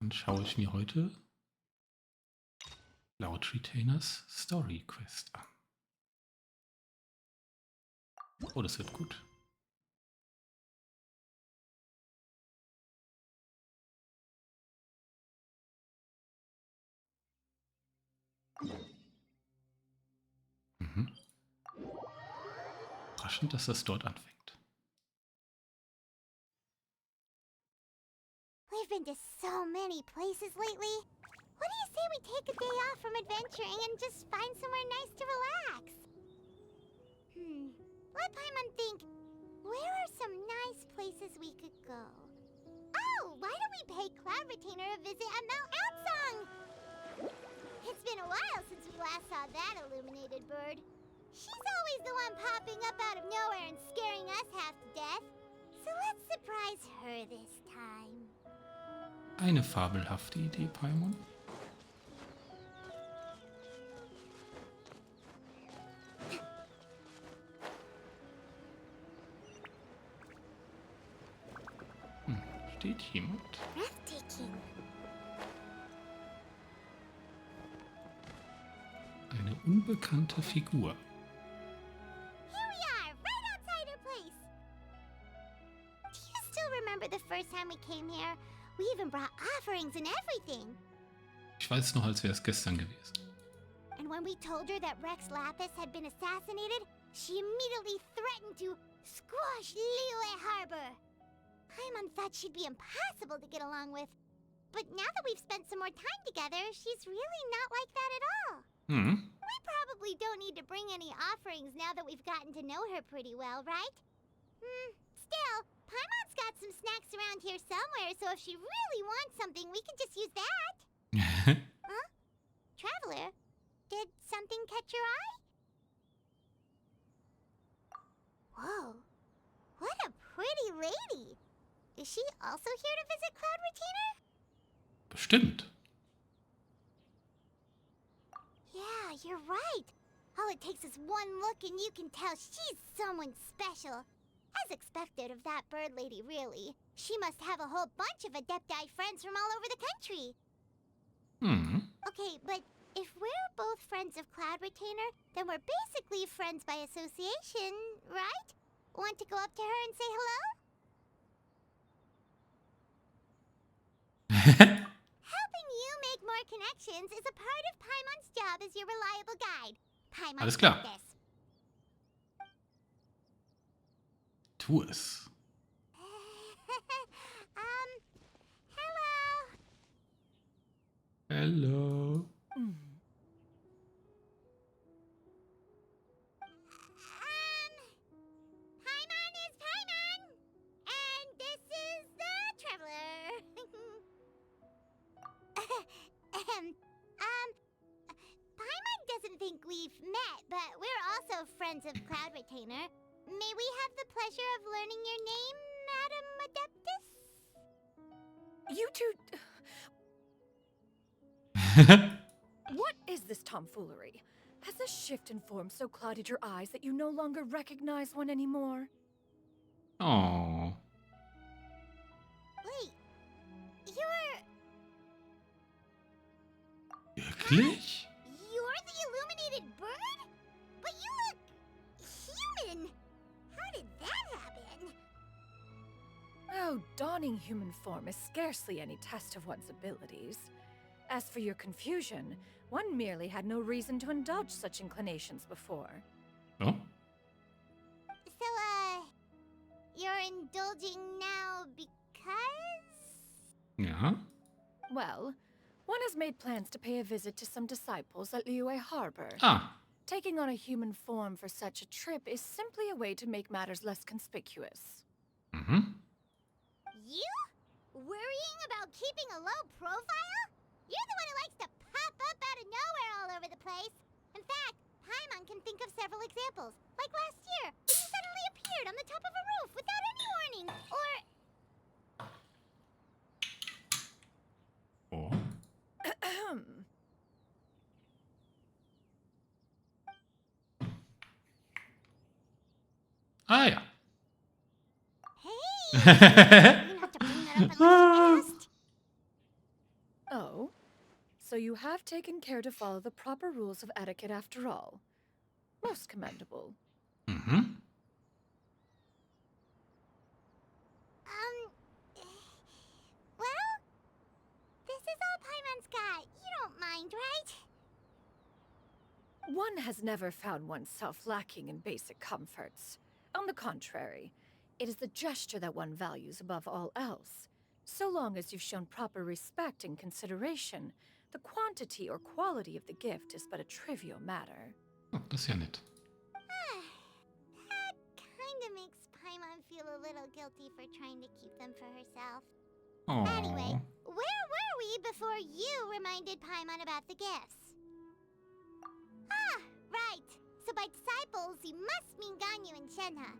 Dann schaue ich mir heute laut Retainers Story Quest an. Oh, das wird gut. Mhm. Überraschend, dass das dort anfängt. We've been to so many places lately. What do you say we take a day off from adventuring and just find somewhere nice to relax? Let Paimon think. Where are some nice places we could go? Oh, why don't we pay Cloud Retainer a visit at Mount Outsong? It's been a while since we last saw that illuminated bird. She's always the one popping up out of nowhere and scaring us half to death. So let's surprise her this time. Eine fabelhafte Idee, Paimon. Steht jemand? Breathtaking. Eine unbekannte Figur. Here we are, right outside her place. Do you still remember the first time we came here? We even brought offerings and everything. Ich weiß noch, als wäre es gestern gewesen. And when we told her that Rex Lapis had been assassinated, she immediately threatened to squash Liyue Harbor. Paimon thought she'd be impossible to get along with. But now that we've spent some more time together, she's really not like that at all. We probably don't need to bring any offerings now that we've gotten to know her pretty well, right? Still, Paimon's got some snacks around here somewhere, so if she really wants something, we can just use that. Huh? Traveler, did something catch your eye? Whoa, what a pretty lady. Is she also here to visit Cloud Retainer? Bestimmt. Yeah, you're right. All it takes is one look and you can tell she's someone special. As expected of that bird lady, really. She must have a whole bunch of Adepti friends from all over the country. Okay, but if we're both friends of Cloud Retainer, then we're basically friends by association, right? Want to go up to her and say hello? Helping you make more connections is a part of Paimon's job as your reliable guide. Paimon, Alles klar. got this. Tu es. Hello. Hello. Paimon is Paimon, and this is the Traveler. Paimon doesn't think we've met, but we're also friends of Cloud Retainer. May we have the pleasure of learning your name, Madam Adeptus? You two... What is this tomfoolery? Has the shift in form so clouded your eyes that you no longer recognize one anymore? Oh. Wait, you're... Wirklich? You're the illuminated bird? But you look... human! How did that happen? Oh, donning human form is scarcely any test of one's abilities. As for your confusion, one merely had no reason to indulge such inclinations before. Oh? So, you're indulging now because... Ja. Well, one has made plans to pay a visit to some disciples at Liyue Harbor. Ah. Taking on a human form for such a trip is simply a way to make matters less conspicuous. You? Worrying about keeping a low profile? You're the one who likes to pop up out of nowhere all over the place. In fact, Paimon can think of several examples. Like last year, when you suddenly appeared on the top of a roof without any warning. Or... Oh. Ah ja. Hey! You didn't have to bring that up unless you asked. Oh? So you have taken care to follow the proper rules of etiquette after all. Most commendable. Mhm. Um, well, this is all Paimon's got. You don't mind, right? One has never found oneself lacking in basic comforts. On the contrary, it is the gesture that one values above all else. So long as you've shown proper respect and consideration, the quantity or quality of the gift is but a trivial matter. Oh, das ist ja nett. That kinda makes Paimon feel a little guilty for trying to keep them for herself. Anyway, Oh. where were we before you reminded Paimon about the gifts? Ah, right. So by disciples, you must mean Ganyu and Shenhe.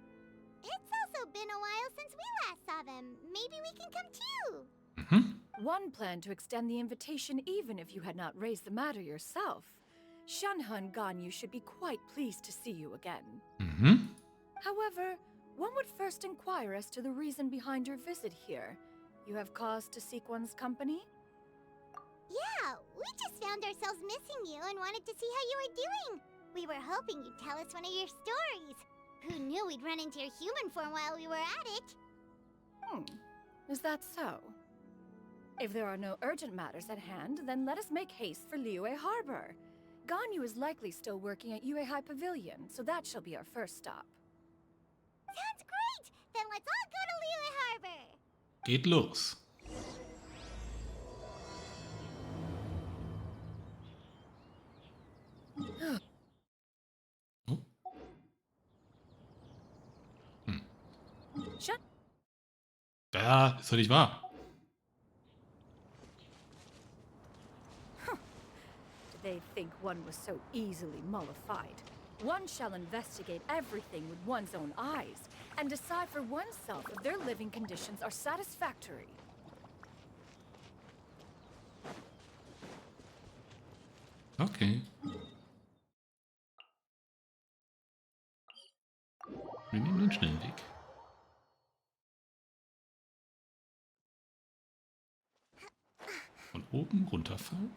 It's also been a while since we last saw them. Maybe we can come too. Mhm. One planned to extend the invitation even if you had not raised the matter yourself. Shenhe and Ganyu should be quite pleased to see you again. Mhm. However, one would first inquire as to the reason behind your visit here. You have cause to seek one's company? Yeah, we just found ourselves missing you and wanted to see how you were doing. We were hoping you'd tell us one of your stories. Who knew we'd run into your human form while we were at it? Is that so? If there are no urgent matters at hand, then let us make haste for Liyue Harbor. Ganyu is likely still working at Yue High Pavilion, so that shall be our first stop. Sounds great! Then let's all go to Liyue Harbor! Geht los. Oh. Shut. Ja, ist doch nicht wahr. Did they think one was so easily mollified? One shall investigate everything with one's own eyes and decide for oneself if their living conditions are satisfactory. Okay. Wir nehmen den schnellen Weg. Von oben runterfallen.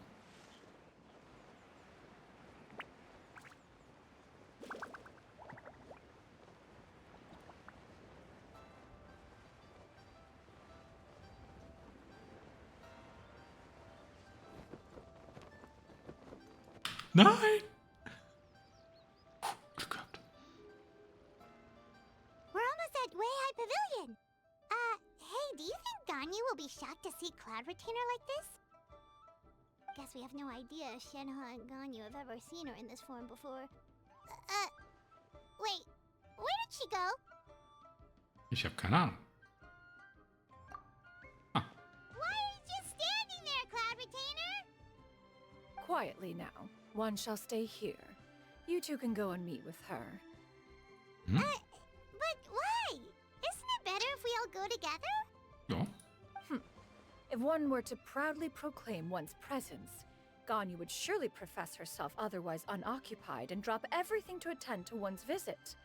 Nein! Glück gehabt. We're almost at Way High Pavilion. Hey, do you think Ganyu will be shocked to see Cloud Retainer like this? Guess we have no idea if Shenhe and Ganyu have ever seen her in this form before. Wait, where did she go? Ich habe keine Ahnung. Why are you just standing there, Cloud Retainer? Quietly now. One shall stay here. You two can go and meet with her. Hm? But why? Isn't it better if we all go together? Ja. If one were to proudly proclaim one's presence, Ganyu would surely profess herself otherwise unoccupied and drop everything to attend to one's visit.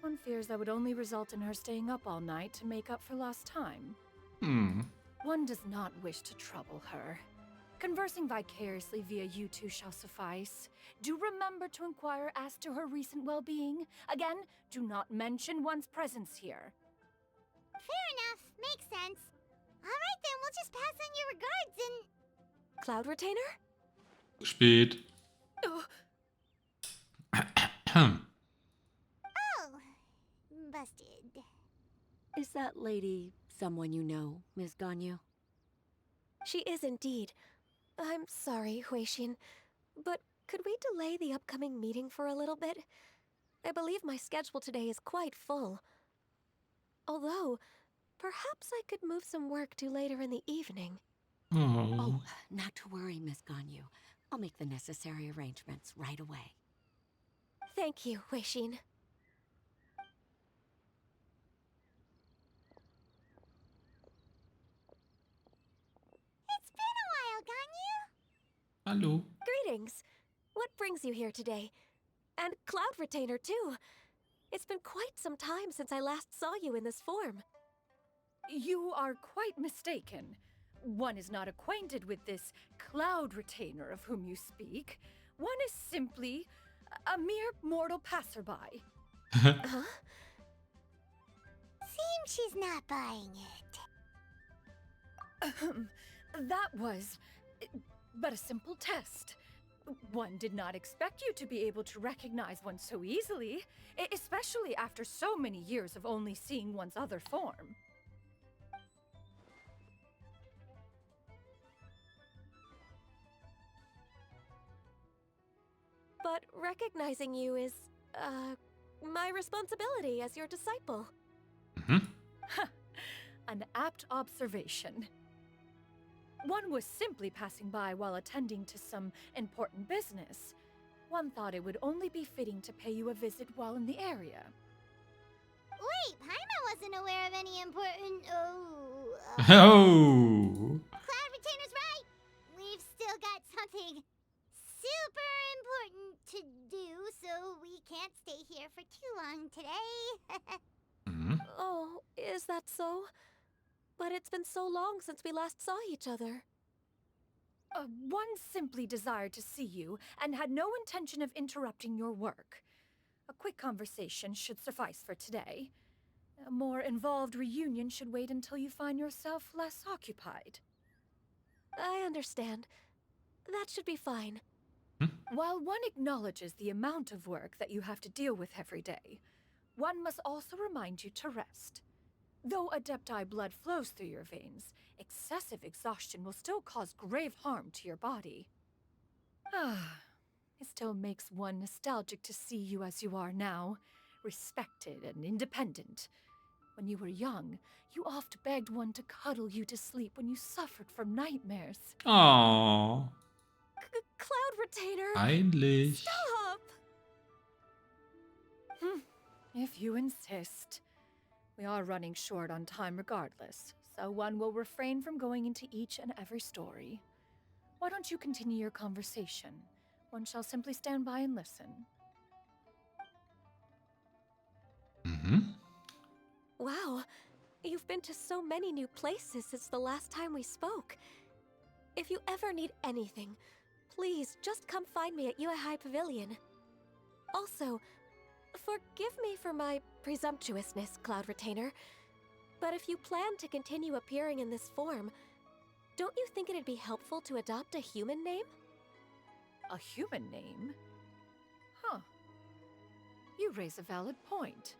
One fears that would only result in her staying up all night to make up for lost time. One does not wish to trouble her. Conversing vicariously via you two shall suffice. Do remember to inquire as to her recent well-being. Again, do not mention one's presence here. Fair enough, makes sense. Alright then, we'll just pass on your regards and... Cloud Retainer? Spät. Oh, Oh, busted. Is that lady someone you know, Miss Ganyu? She is indeed. I'm sorry, Huixin, but could we delay the upcoming meeting for a little bit? I believe my schedule today is quite full. Although, perhaps I could move some work to later in the evening. Oh. Oh, not to worry, Miss Ganyu. I'll make the necessary arrangements right away. Thank you, Huixin. It's been a while, Ganyu. Hallo. Greetings. What brings you here today? And Cloud Retainer, too. It's been quite some time since I last saw you in this form. you are quite mistaken. one is not acquainted with this cloud retainer of whom you speak. One is simply a mere mortal passerby. Huh? Seems she's not buying it. That was but a simple test. One did not expect you to be able to recognize one so easily, especially after so many years of only seeing one's other form. But recognizing you is, my responsibility as your disciple. Mhm. An apt observation. One was simply passing by while attending to some important business. One thought it would only be fitting to pay you a visit while in the area. Wait, Paimon wasn't aware of any important. Oh. Cloud Retainer's right! We've still got something super important to do, so we can't stay here for too long today. Mhm. Oh, is that so? But it's been so long since we last saw each other. One simply desired to see you and had no intention of interrupting your work. A quick conversation should suffice for today. A more involved reunion should wait until you find yourself less occupied. I understand. That should be fine. While one acknowledges the amount of work that you have to deal with every day, one must also remind you to rest. Though Adepti blood flows through your veins, excessive exhaustion will still cause grave harm to your body. It still makes one nostalgic to see you as you are now, respected and independent. When you were young, you oft begged one to cuddle you to sleep when you suffered from nightmares. Oh. Cloud Retainer! Peinlich. Stop! If you insist. We are running short on time regardless, so one will refrain from going into each and every story. Why don't you continue your conversation? One shall simply stand by and listen. Mhm. Wow, you've been to so many new places since the last time we spoke. If you ever need anything, please just come find me at Yue High Pavilion. Also, forgive me for my presumptuousness, Cloud Retainer, but if you plan to continue appearing in this form, don't you think it'd be helpful to adopt a human name? A human name? Huh. You raise a valid point.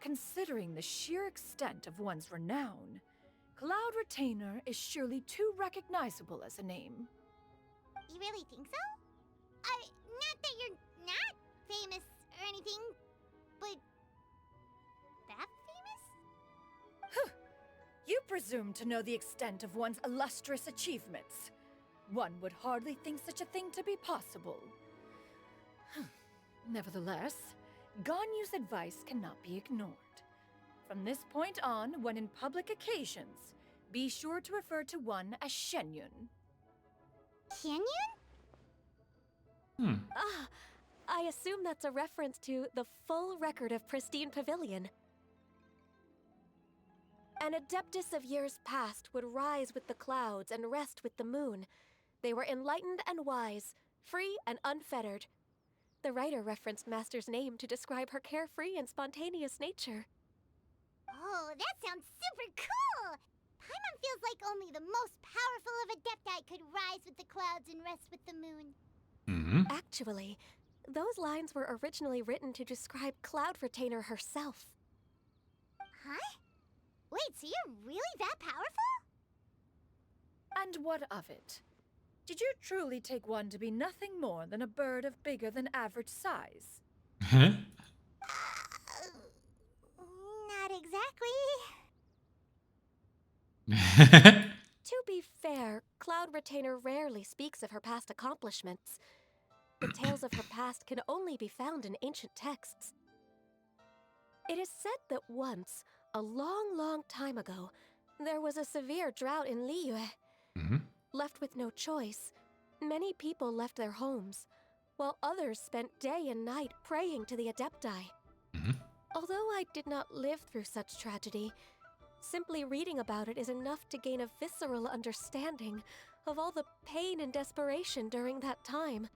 Considering the sheer extent of one's renown, Cloud Retainer is surely too recognizable as a name. You really think so? Not that you're not famous or anything, but that famous? You presume to know the extent of one's illustrious achievements. One would hardly think such a thing to be possible. Nevertheless, Ganyu's advice cannot be ignored. From this point on, when in public occasions, be sure to refer to one as Xianyun. Xianyun? Hmm. Ah, I assume that's a reference to the full record of Pristine Pavilion. An adeptus of years past would rise with the clouds and rest with the moon. They were enlightened and wise, free and unfettered. The writer referenced Master's name to describe her carefree and spontaneous nature. Oh, that sounds super cool! Paimon feels like only the most powerful of Adepti could rise with the clouds and rest with the moon. Mhm. Actually, those lines were originally written to describe Cloud Retainer herself. Huh? Wait, so you're really that powerful? And what of it? Did you truly take one to be nothing more than a bird of bigger than average size? Not exactly. To be fair, Cloud Retainer rarely speaks of her past accomplishments. The tales of her past can only be found in ancient texts. It is said that once, a long, long time ago, there was a severe drought in Liyue. Mhm. Left with no choice, many people left their homes, while others spent day and night praying to the Adepti. Mhm. Although I did not live through such tragedy, Simply reading about it is enough to gain a visceral understanding of all the pain and desperation during that time.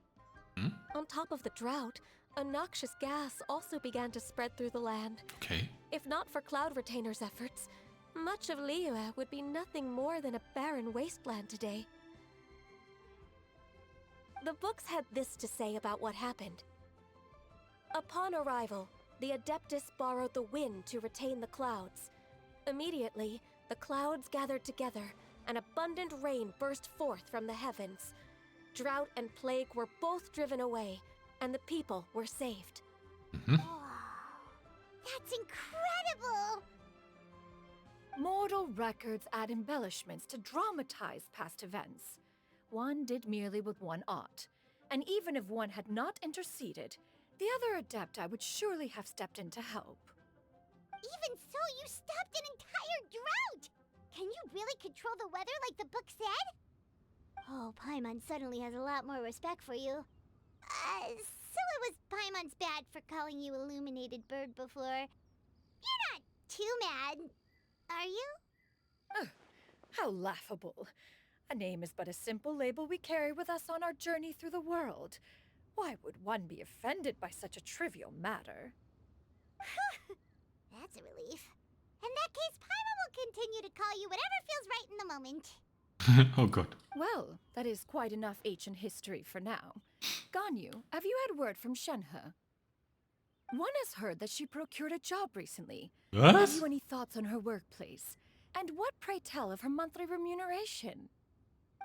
Hmm? On top of the drought, a noxious gas also began to spread through the land. Okay. If not for Cloud Retainer's efforts, much of Liyue would be nothing more than a barren wasteland today. The books had this to say about what happened. Upon arrival, the Adeptus borrowed the wind to retain the clouds. Immediately, the clouds gathered together, and abundant rain burst forth from the heavens. Drought and plague were both driven away, and the people were saved. Mm-hmm. Wow. That's incredible! Mortal records add embellishments to dramatize past events. One did merely with one ought, and even if one had not interceded, the other Adepti would surely have stepped in to help. Even so, you stopped an entire drought! Can you really control the weather like the book said? Oh, Paimon suddenly has a lot more respect for you. So it was Paimon's bad for calling you Illuminated Bird before. You're not too mad, are you? How laughable. A name is but a simple label we carry with us on our journey through the world. Why would one be offended by such a trivial matter? That's a relief. In that case, Paimon will continue to call you whatever feels right in the moment. Oh god. Well, that is quite enough ancient history for now. Ganyu, have you had word from Shenhe? One has heard that she procured a job recently. What? Have you any thoughts on her workplace? And what, pray tell, of her monthly remuneration?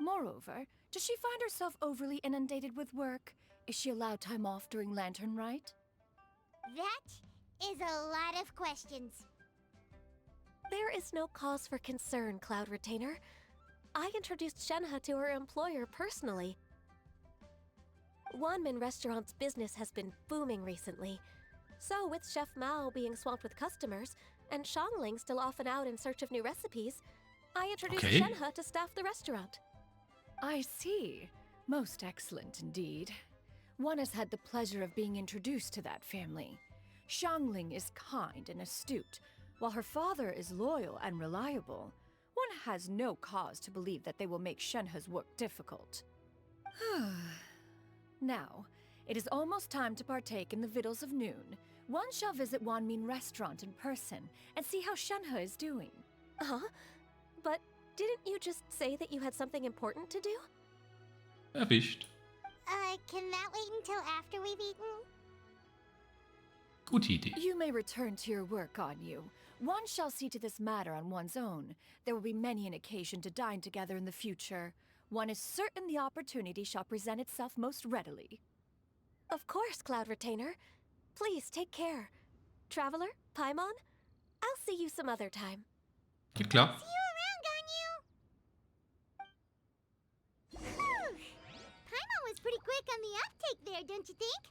Moreover, does she find herself overly inundated with work? Is she allowed time off during Lantern Rite? That is a lot of questions. There is no cause for concern, Cloud Retainer. I introduced Shenhe to her employer personally. Wanmin Restaurant's business has been booming recently. So, with Chef Mao being swamped with customers, and Xiangling still off and out in search of new recipes, I introduced Okay. Shenhe to staff the restaurant. I see. Most excellent indeed. One has had the pleasure of being introduced to that family. Xiangling is kind and astute, while her father is loyal and reliable. One has no cause to believe that they will make Shenhe's work difficult. Now, it is almost time to partake in the victuals of noon. One shall visit Wanmin Restaurant in person and see how Shenhe is doing. Huh? But didn't you just say that you had something important to do? Erwischt. Can that wait until after we've eaten? Gute Idee. You may return to your work, Ganyu. One shall see to this matter on one's own. There will be many an occasion to dine together in the future. One is certain the opportunity shall present itself most readily. Of course, Cloud Retainer. Please take care. Traveler, Paimon, I'll see you some other time. Geht klar. See you around, Ganyu! Whew. Paimon was pretty quick on the uptake there, don't you think?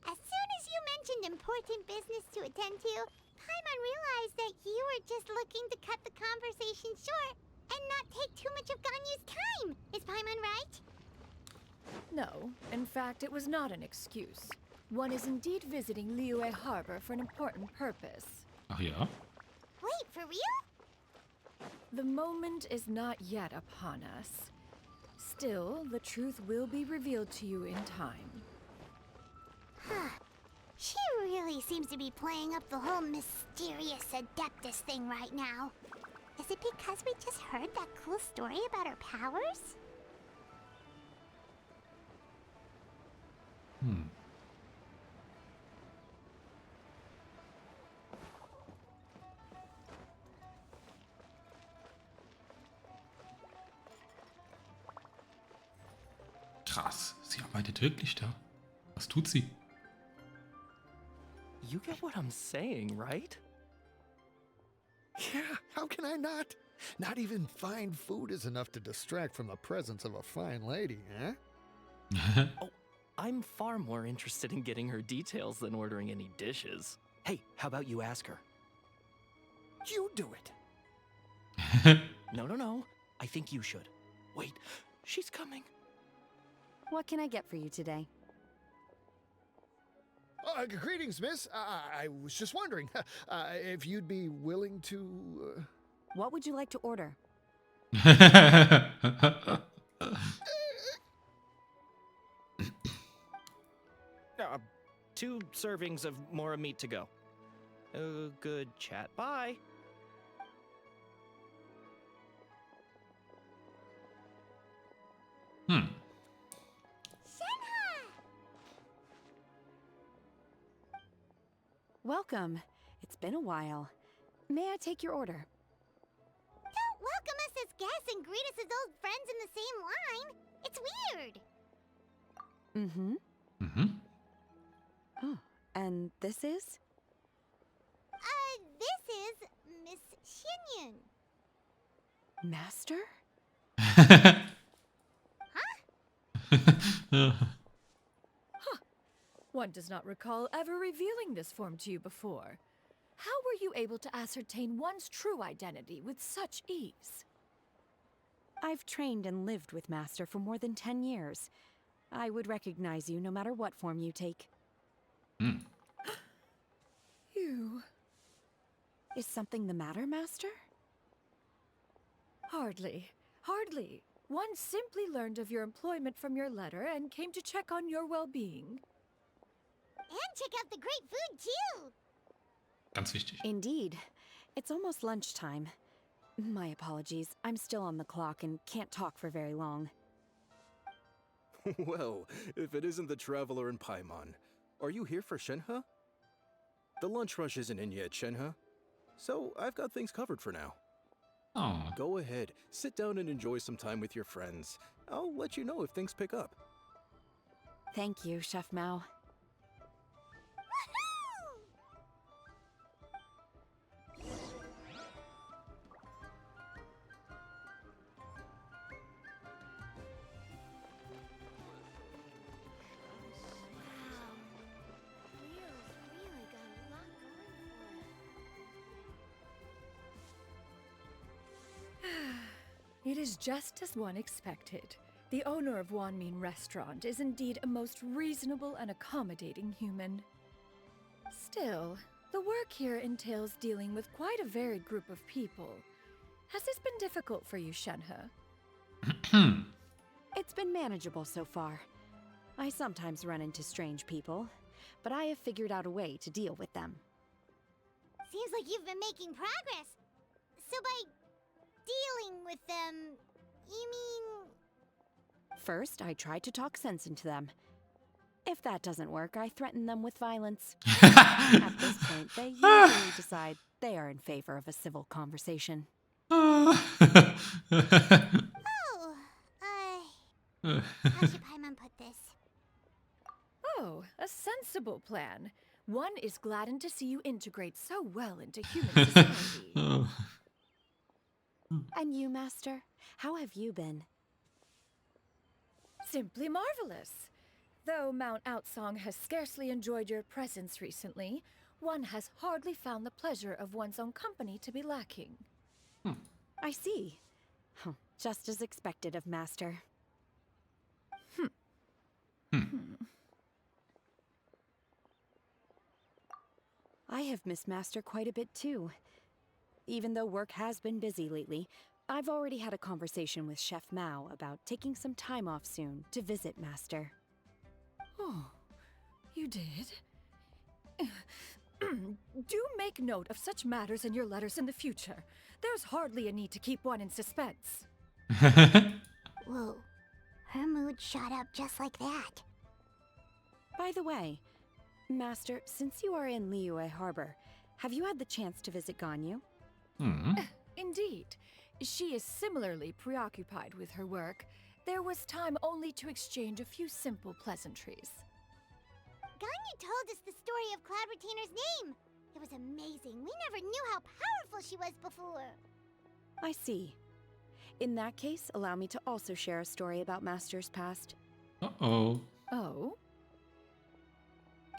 As soon as you mentioned important business to attend to, Paimon realized that you were just looking to cut the conversation short and not take too much of Ganyu's time. Is Paimon right? No, in fact, it was not an excuse. One is indeed visiting Liyue Harbor for an important purpose. Ach ja. Wait, for real? The moment is not yet upon us. Still, the truth will be revealed to you in time. She really seems to be playing up the whole mysterious Adeptus thing right now. Is it because we just heard that cool story about her powers? Krass. Sie arbeitet wirklich da. Was tut sie? You get what I'm saying, right? Yeah, how can I not? Not even fine food is enough to distract from the presence of a fine lady, eh? I'm far more interested in getting her details than ordering any dishes. Hey, how about you ask her? You do it. No. I think you should. Wait, she's coming. What can I get for you today? Greetings, miss. I was just wondering if you'd be willing to. What would you like to order? Uh, 2 servings of Mora meat to go. Good chat. Bye. Hmm. Shenhe! Welcome. It's been a while. May I take your order? Don't welcome us as guests and greet us as old friends in the same line. It's weird. Mm-hmm. Mhm. Oh, and this is? This is Miss Xianyun. Master? One does not recall ever revealing this form to you before. How were you able to ascertain one's true identity with such ease? I've trained and lived with Master for more than 10 years. I would recognize you no matter what form you take. Hmm. You... Is something the matter, Master? Hardly. Hardly. One simply learned of your employment from your letter and came to check on your well-being. And check out the great food, too. Ganz wichtig. Indeed. It's almost lunchtime. My apologies. I'm still on the clock and can't talk for very long. Well, if it isn't the traveler in Paimon, are you here for Shenhe? The lunch rush isn't in yet, Shenhe. So I've got things covered for now. Oh. Go ahead, sit down and enjoy some time with your friends. I'll let you know if things pick up. Thank you, Chef Mao. It is just as one expected. The owner of Wanmin Restaurant is indeed a most reasonable and accommodating human. Still, the work here entails dealing with quite a varied group of people. Has this been difficult for you, Shenhe? It's been manageable so far. I sometimes run into strange people, but I have figured out a way to deal with them. Seems like you've been making progress. So by dealing with them, you mean... First, I try to talk sense into them. If that doesn't work, I threaten them with violence. At this point, they usually decide they are in favor of a civil conversation. Oh, how should Paimon put this? Oh, a sensible plan. One is gladdened to see you integrate so well into human society. Oh. And you, Master? How have you been? Simply marvelous. Though Mount Outsong has scarcely enjoyed your presence recently, one has hardly found the pleasure of one's own company to be lacking. I see. Just as expected of Master. I have missed Master quite a bit too. Even though work has been busy lately, I've already had a conversation with Chef Mao about taking some time off soon to visit Master. Oh, you did? Do make note of such matters in your letters in the future. There's hardly a need to keep one in suspense. Whoa, her mood shot up just like that. By the way, Master, since you are in Liyue Harbor, have you had the chance to visit Ganyu? Indeed. She is similarly preoccupied with her work. There was time only to exchange a few simple pleasantries. Ganyu told us the story of Cloud Retainer's name. It was amazing. We never knew how powerful she was before. I see. In that case, allow me to also share a story about Master's past. Uh-oh. Oh?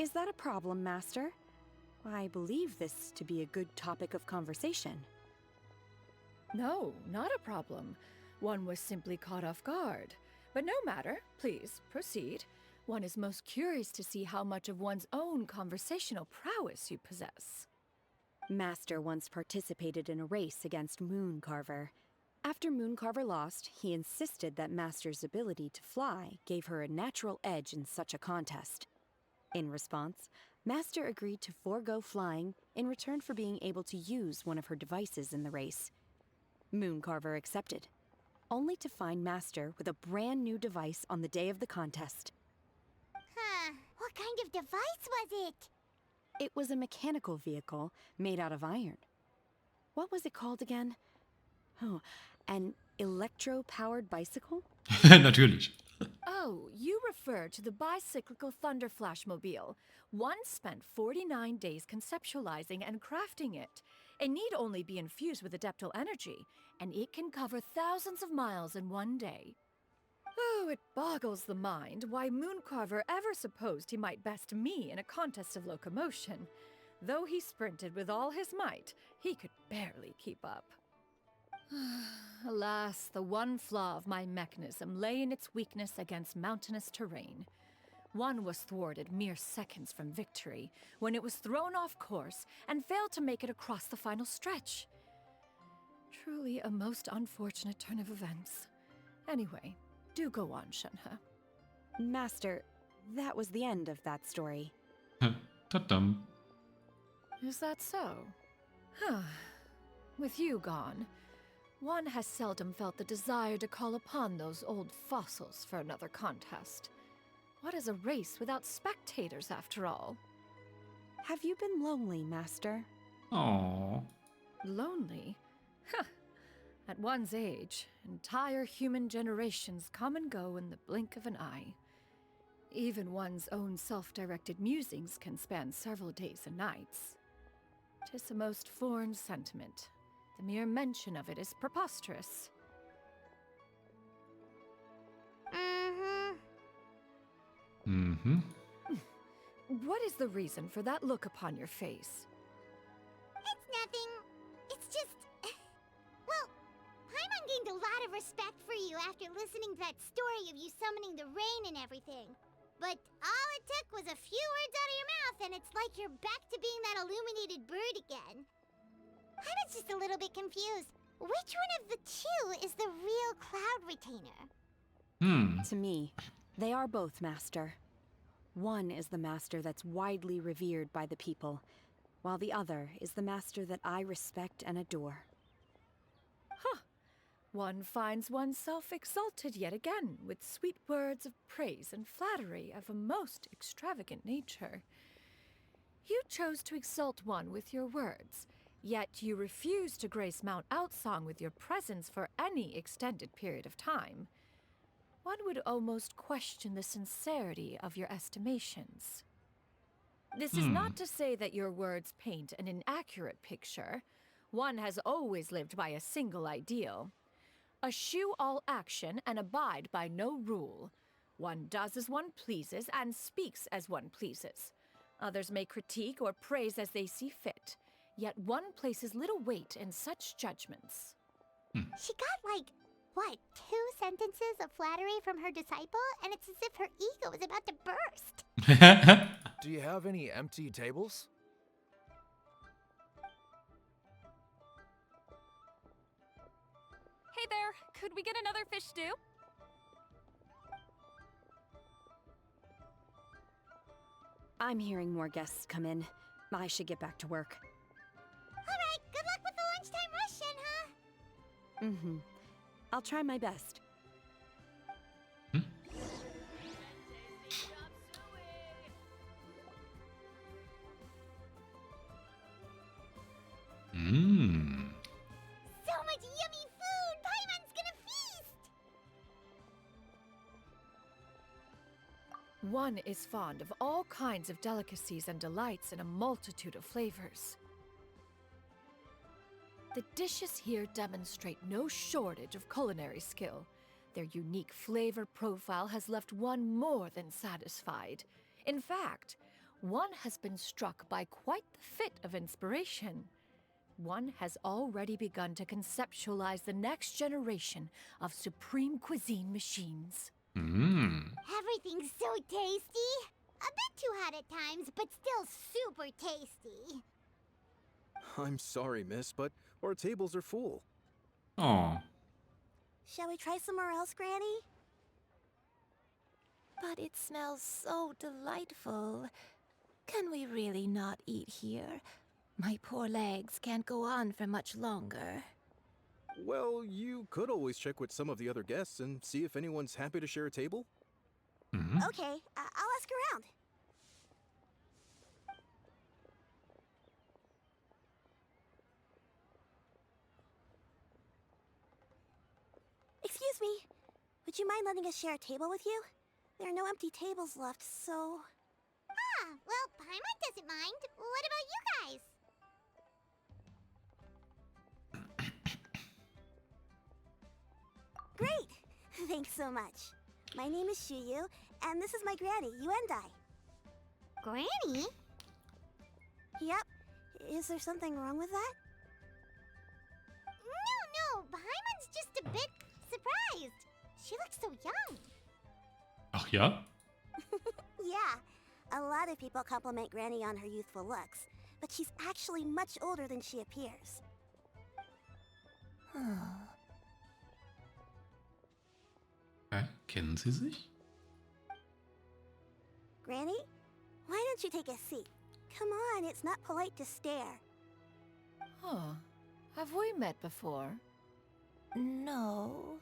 Is that a problem, Master? I believe this to be a good topic of conversation. No, not a problem. One was simply caught off guard. But no matter. Please, proceed. One is most curious to see how much of one's own conversational prowess you possess. Master once participated in a race against Mooncarver. After Mooncarver lost, he insisted that Master's ability to fly gave her a natural edge in such a contest. In response, Master agreed to forego flying in return for being able to use one of her devices in the race. Mooncarver accepted, only to find Master with a brand new device on the day of the contest. Huh. What kind of device was it? It was a mechanical vehicle made out of iron. What was it called again? Oh, an electro-powered bicycle? Natürlich. Oh, you refer to the bicyclical Thunder Flashmobile. One spent 49 days conceptualizing and crafting it. It need only be infused with adeptal energy, and it can cover thousands of miles in one day. Oh, it boggles the mind why Mooncarver ever supposed he might best me in a contest of locomotion. Though he sprinted with all his might, he could barely keep up. Alas, the one flaw of my mechanism lay in its weakness against mountainous terrain. One was thwarted mere seconds from victory, when it was thrown off course and failed to make it across the final stretch. Truly a most unfortunate turn of events. Anyway, do go on, Shenhe. Master, that was the end of that story. Ta-dum. Is that so? Huh. With you gone, one has seldom felt the desire to call upon those old fossils for another contest. What is a race without spectators, after all? Have you been lonely, Master? Aww. Lonely? Huh. At one's age, entire human generations come and go in the blink of an eye. Even one's own self-directed musings can span several days and nights. 'Tis a most foreign sentiment. The mere mention of it is preposterous. Mm-hmm. What is the reason for that look upon your face? It's nothing. It's just... Well, Paimon gained a lot of respect for you after listening to that story of you summoning the rain and everything. But all it took was a few words out of your mouth and it's like you're back to being that illuminated bird again. I was just a little bit confused. Which one of the two is the real Cloud Retainer? To me, they are both, Master. One is the Master that's widely revered by the people, while the other is the Master that I respect and adore. Huh. One finds oneself exalted yet again with sweet words of praise and flattery of a most extravagant nature. You chose to exalt one with your words, yet you refuse to grace Mount Outsong with your presence for any extended period of time. One would almost question the sincerity of your estimations. This is not to say that your words paint an inaccurate picture. One has always lived by a single ideal. Eschew all action and abide by no rule. One does as one pleases and speaks as one pleases. Others may critique or praise as they see fit, yet one places little weight in such judgments. She got like, what, 2 sentences of flattery from her disciple? And it's as if her ego is about to burst. Do you have any empty tables? Hey there, could we get another fish stew? I'm hearing more guests come in. I should get back to work. Alright, good luck with the lunchtime rush, Shenhe. I'll try my best. So much yummy food! Paimon's gonna feast! One is fond of all kinds of delicacies and delights in a multitude of flavors. The dishes here demonstrate no shortage of culinary skill. Their unique flavor profile has left one more than satisfied. In fact, one has been struck by quite the fit of inspiration. One has already begun to conceptualize the next generation of supreme cuisine machines. Hm. Everything's so tasty. A bit too hot at times, but still super tasty. I'm sorry, miss, but our tables are full. Oh. Shall we try somewhere else, Granny? But it smells so delightful. Can we really not eat here? My poor legs can't go on for much longer. Well, you could always check with some of the other guests and see if anyone's happy to share a table. Mhm. Okay, I'll ask around. Excuse me. Would you mind letting us share a table with you? There are no empty tables left, so... Ah, well, Paimon doesn't mind. What about you guys? Great! Thanks so much. My name is Xianyun, and this is my granny, Yuendai. Granny? Yep. Is there something wrong with that? No, Paimon's just a bit surprised. She looks so young. Ach ja? Yeah, a lot of people compliment Granny on her youthful looks, but she's actually much older than she appears. Kennen Sie sich? Granny, why don't you take a seat? Come on, it's not polite to stare. Huh. Have we met before? No.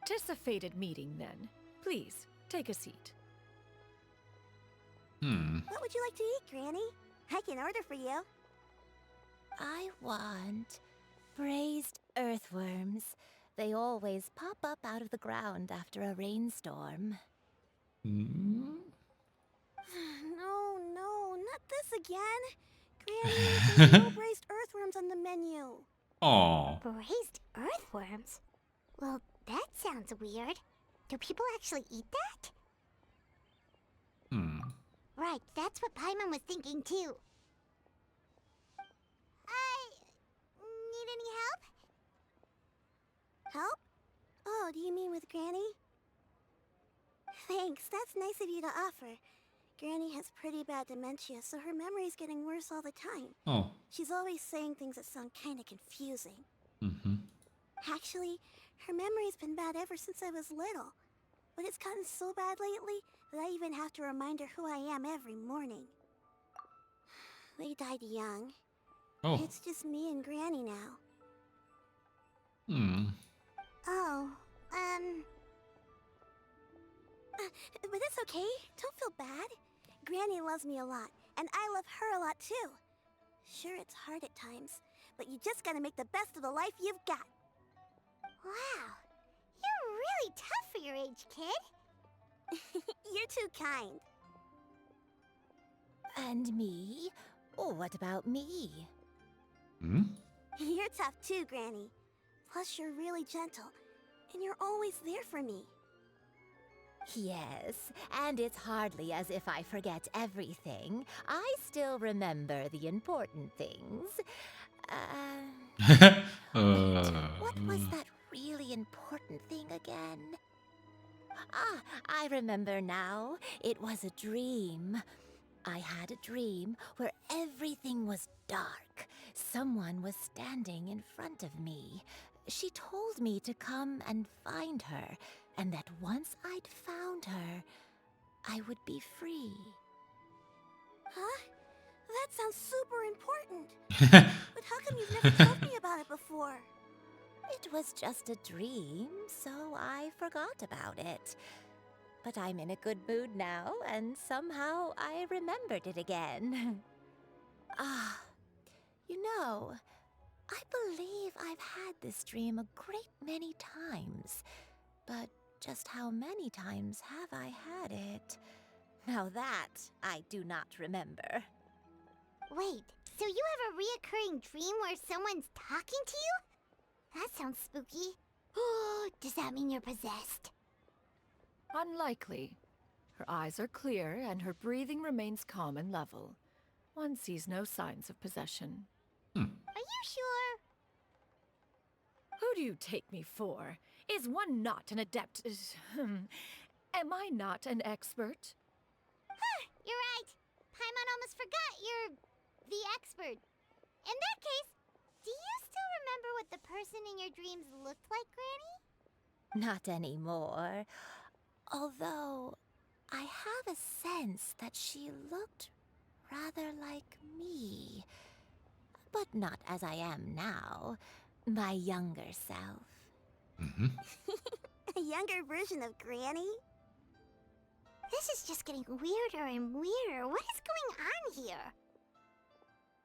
Tis a fated meeting, then. Please, take a seat. What would you like to eat, Granny? I can order for you. I want braised earthworms. They always pop up out of the ground after a rainstorm. Hm? No, not this again. Granny, there's no braised earthworms on the menu. Oh. Braised earthworms? Well, that sounds weird. Do people actually eat that? Hm. Right, that's what Paimon was thinking too. Need any help? Help? Oh, do you mean with Granny? Thanks, that's nice of you to offer. Granny has pretty bad dementia, so her memory's getting worse all the time. Oh. She's always saying things that sound kinda confusing. Mhm. Actually, her memory's been bad ever since I was little. But it's gotten so bad lately that I even have to remind her who I am every morning. They died young. Oh. It's just me and Granny now. Hm. Oh, but it's okay. Don't feel bad. Granny loves me a lot, and I love her a lot too. Sure, it's hard at times, but you just gotta make the best of the life you've got. Wow, you're really tough for your age, kid. You're too kind. And me? Oh, what about me? Hm? You're tough too, Granny. Plus, you're really gentle, and you're always there for me. Yes, and it's hardly as if I forget everything. I still remember the important things. What was that really important thing again? Ah, I remember now. It was a dream. I had a dream where everything was dark. Someone was standing in front of me. She told me to come and find her, and that once I'd found her, I would be free. Huh? That sounds super important. But how come you've never told me about it before? It was just a dream, so I forgot about it. But I'm in a good mood now, and somehow I remembered it again. You know, I believe I've had this dream a great many times. But just how many times have I had it? Now that I do not remember. Wait, so you have a reoccurring dream where someone's talking to you? That sounds spooky. Does that mean you're possessed? Unlikely. Her eyes are clear and her breathing remains calm and level. One sees no signs of possession. Are you sure? Who Who do you take me for? Is one not an adept? Am I not an expert? You're right. Paimon almost forgot you're the expert. In that case, do you still remember what the person in your dreams looked like, Granny? Not anymore. Although, I have a sense that she looked rather like me. But not as I am now. My younger self. Mhm. A younger version of Granny? This is just getting weirder and weirder. What is going on here?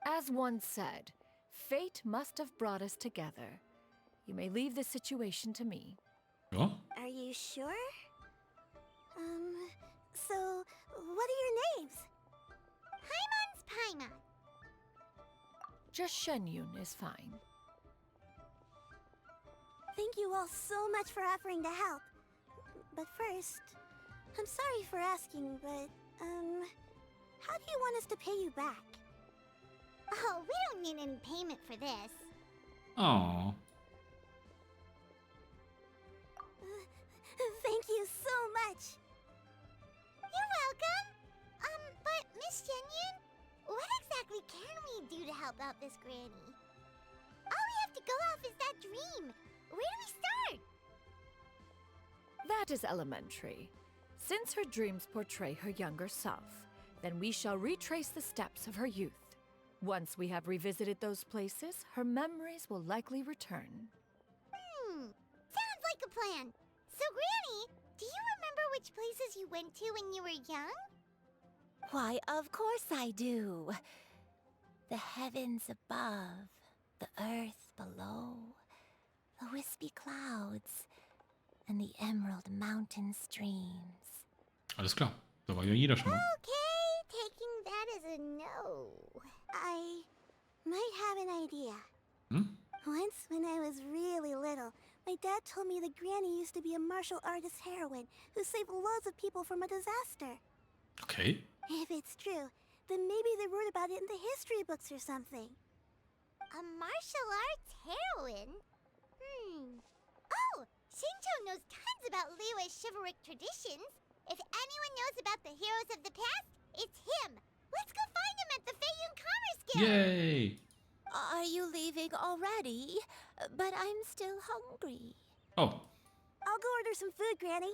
As one said, fate must have brought us together. You may leave the situation to me. Ja. Are you sure? So, what are your names? Paimon's Paimon. Just Xianyun is fine. Thank you all so much for offering to help. But first, I'm sorry for asking, but, how do you want us to pay you back? Oh, we don't need any payment for this. Oh. Thank you so much. You're welcome. But Miss Xianyun, what exactly can we do to help out this granny? All we have to go off is that dream. Where do we start? That is elementary. Since her dreams portray her younger self, then we shall retrace the steps of her youth. Once we have revisited those places, her memories will likely return. Sounds like a plan. So, Granny, do you remember which places you went to when you were young? Why, of course I do. The heavens above, the earth below, the wispy clouds, and the emerald mountain streams. Alles klar. Da war ja jeder schon mal. Okay, taking that as a no. I might have an idea. Hm? Once, when I was really little, my dad told me that Granny used to be a martial artist heroine who saved loads of people from a disaster. Okay. If it's true, then maybe they wrote about it in the history books or something. A martial arts heroine? Oh, Shinjo knows tons about Liyue's chivalric traditions. If anyone knows about the heroes of the past, it's him. Let's go find him at the Feiyun Commerce Guild. Yay! Are you leaving already? But I'm still hungry. Oh. I'll go order some food, Granny.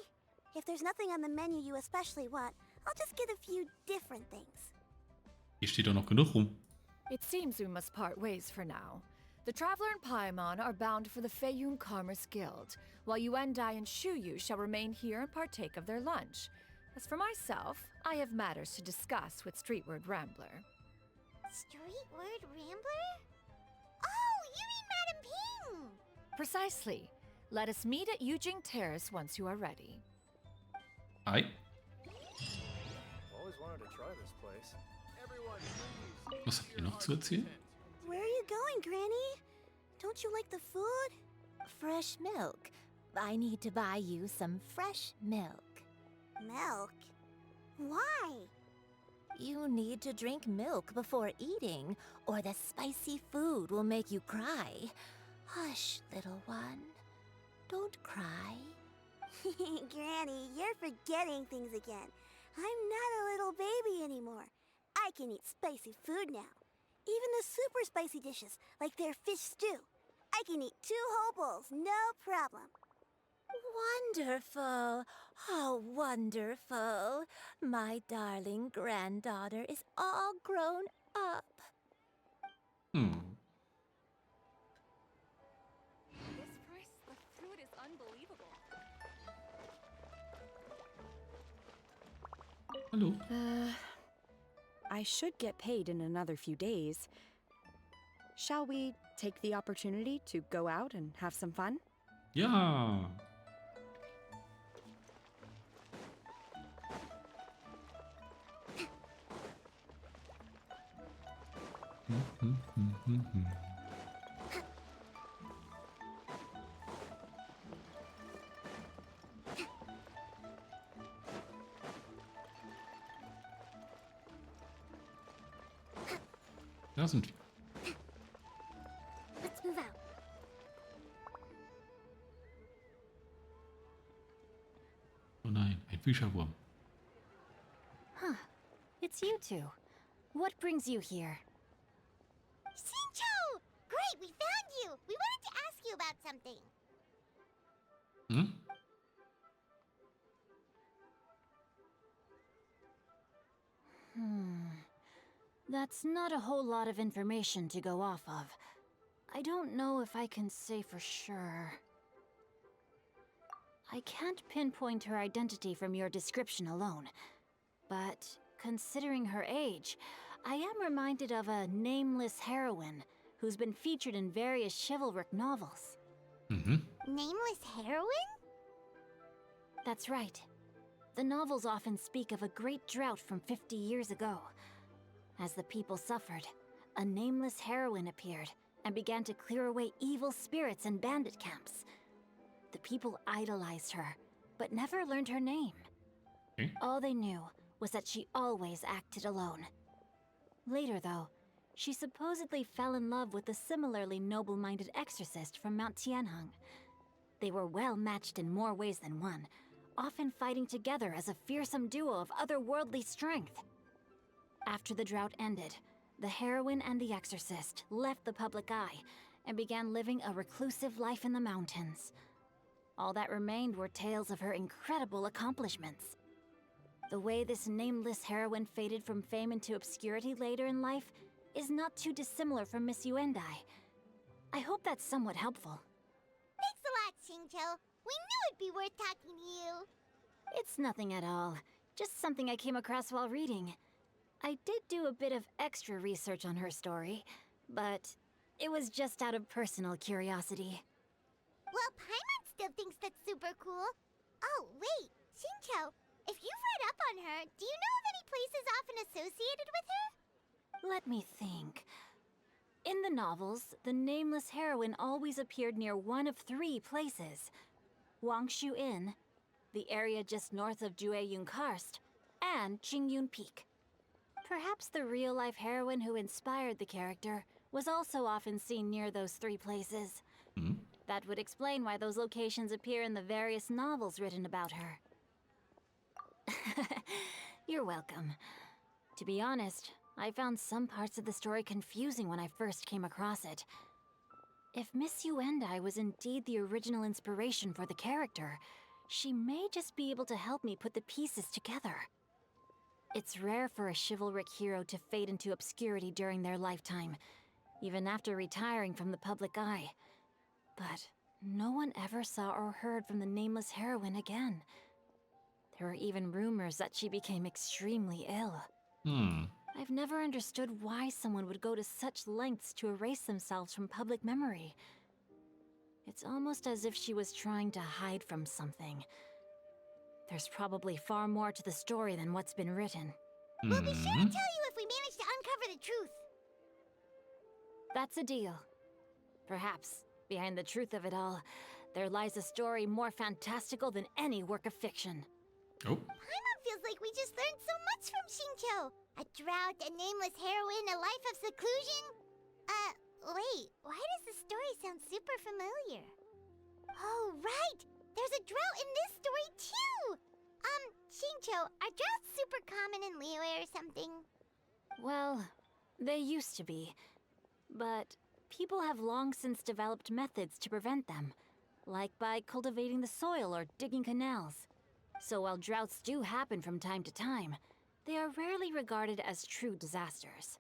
If there's nothing on the menu you especially want, I'll just get a few different things. Hier steht doch noch genug rum. It seems we must part ways for now. The Traveler and Paimon are bound for the Feiyun Commerce Guild, while Yuendai and Shuyu shall remain here and partake of their lunch. As for myself, I have matters to discuss with Streetward Rambler. Streetward Rambler? Oh, you mean Madam Ping! Precisely. Let us meet at Yujing Terrace once you are ready. Hi. Always wanted to try this place. Everyone, please. Was habt ihr noch zu erzählen? Where are you going, Granny? Don't you like the food? Fresh milk. I need to buy you some fresh milk. Milk? Why? You need to drink milk before eating, or the spicy food will make you cry. Hush, little one. Don't cry. Granny, you're forgetting things again. I'm not a little baby anymore. I can eat spicy food now. Even the super spicy dishes, like their fish stew. I can eat 2 whole bowls, no problem. Wonderful. Oh, wonderful. My darling granddaughter is all grown up. This price, the food is unbelievable. Hallo. I should get paid in another few days. Shall we take the opportunity to go out and have some fun? Ja. Da sind wir. Let's move out. Fischerwurm. Huh. It's you two. What brings you here? Xinqiu! Great, we found you! We wanted to ask you about something. Hmm? That's not a whole lot of information to go off of. I don't know if I can say for sure. I can't pinpoint her identity from your description alone, but considering her age, I am reminded of a nameless heroine who's been featured in various chivalric novels. Mm-hmm. Nameless heroine? That's right. The novels often speak of a great drought from 50 years ago. As the people suffered, a nameless heroine appeared and began to clear away evil spirits and bandit camps. The people idolized her, but never learned her name. Okay. All they knew was that she always acted alone. Later, though, she supposedly fell in love with a similarly noble-minded exorcist from Mount Tianheng. They were well matched in more ways than one, often fighting together as a fearsome duo of otherworldly strength. After the drought ended, the heroine and the exorcist left the public eye and began living a reclusive life in the mountains. All that remained were tales of her incredible accomplishments. The way this nameless heroine faded from fame into obscurity later in life is not too dissimilar from Miss Yuendai. I hope that's somewhat helpful. Thanks a lot, Xingqiu. We knew it'd be worth talking to you. It's nothing at all. Just something I came across while reading. I did do a bit of extra research on her story, but it was just out of personal curiosity. Well, Paimon still thinks that's super cool. Oh, wait, Xingqiu, if you've read up on her, do you know of any places often associated with her? Let me think. In the novels, the nameless heroine always appeared near one of 3 places. Wangshu Inn, the area just north of Jueyun Karst, and Qingyun Peak. Perhaps the real-life heroine who inspired the character was also often seen near those 3 places. Hmm? That would explain why those locations appear in the various novels written about her. You're welcome. To be honest, I found some parts of the story confusing when I first came across it. If Miss Yuendai was indeed the original inspiration for the character, she may just be able to help me put the pieces together. It's rare for a chivalric hero to fade into obscurity during their lifetime, even after retiring from the public eye. But no one ever saw or heard from the nameless heroine again. There were even rumors that she became extremely ill. I've never understood why someone would go to such lengths to erase themselves from public memory. It's almost as if she was trying to hide from something. There's probably far more to the story than what's been written. We'll be sure to tell you if we manage to uncover the truth. That's a deal. Perhaps, behind the truth of it all, there lies a story more fantastical than any work of fiction. Oh. Paimon feels like we just learned so much from Xingqiu. A drought, a nameless heroine, a life of seclusion. Wait, why does the story sound super familiar? Oh, right! There's a drought in this story, too! Xingqiu, are droughts super common in Liyue or something? Well, they used to be. But people have long since developed methods to prevent them, like by cultivating the soil or digging canals. So while droughts do happen from time to time, they are rarely regarded as true disasters.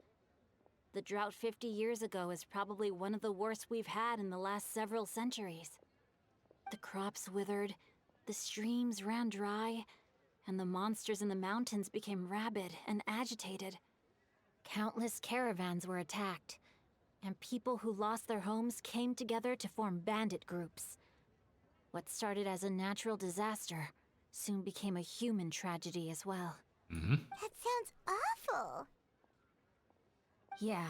The drought 50 years ago is probably one of the worst we've had in the last several centuries. The crops withered, the streams ran dry, and the monsters in the mountains became rabid and agitated. Countless caravans were attacked, and people who lost their homes came together to form bandit groups. What started as a natural disaster soon became a human tragedy as well. That sounds awful. Yeah,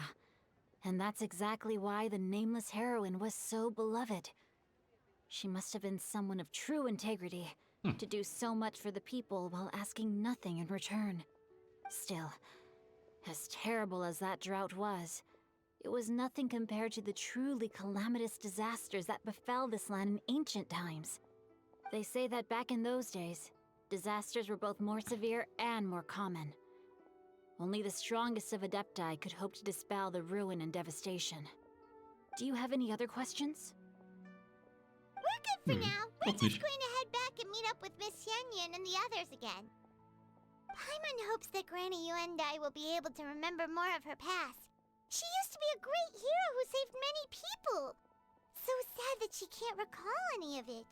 and that's exactly why the nameless heroine was so beloved. She must have been someone of true integrity, to do so much for the people while asking nothing in return. Still, as terrible as that drought was, it was nothing compared to the truly calamitous disasters that befell this land in ancient times. They say that back in those days, disasters were both more severe and more common. Only the strongest of Adepti could hope to dispel the ruin and devastation. Do you have any other questions? We're good for now. We're Noch just nicht. going to head back and meet up with Miss Xianyun and the others again. Paimon hopes that Granny Yuendai will be able to remember more of her past. She used to be a great hero who saved many people. So sad that she can't recall any of it.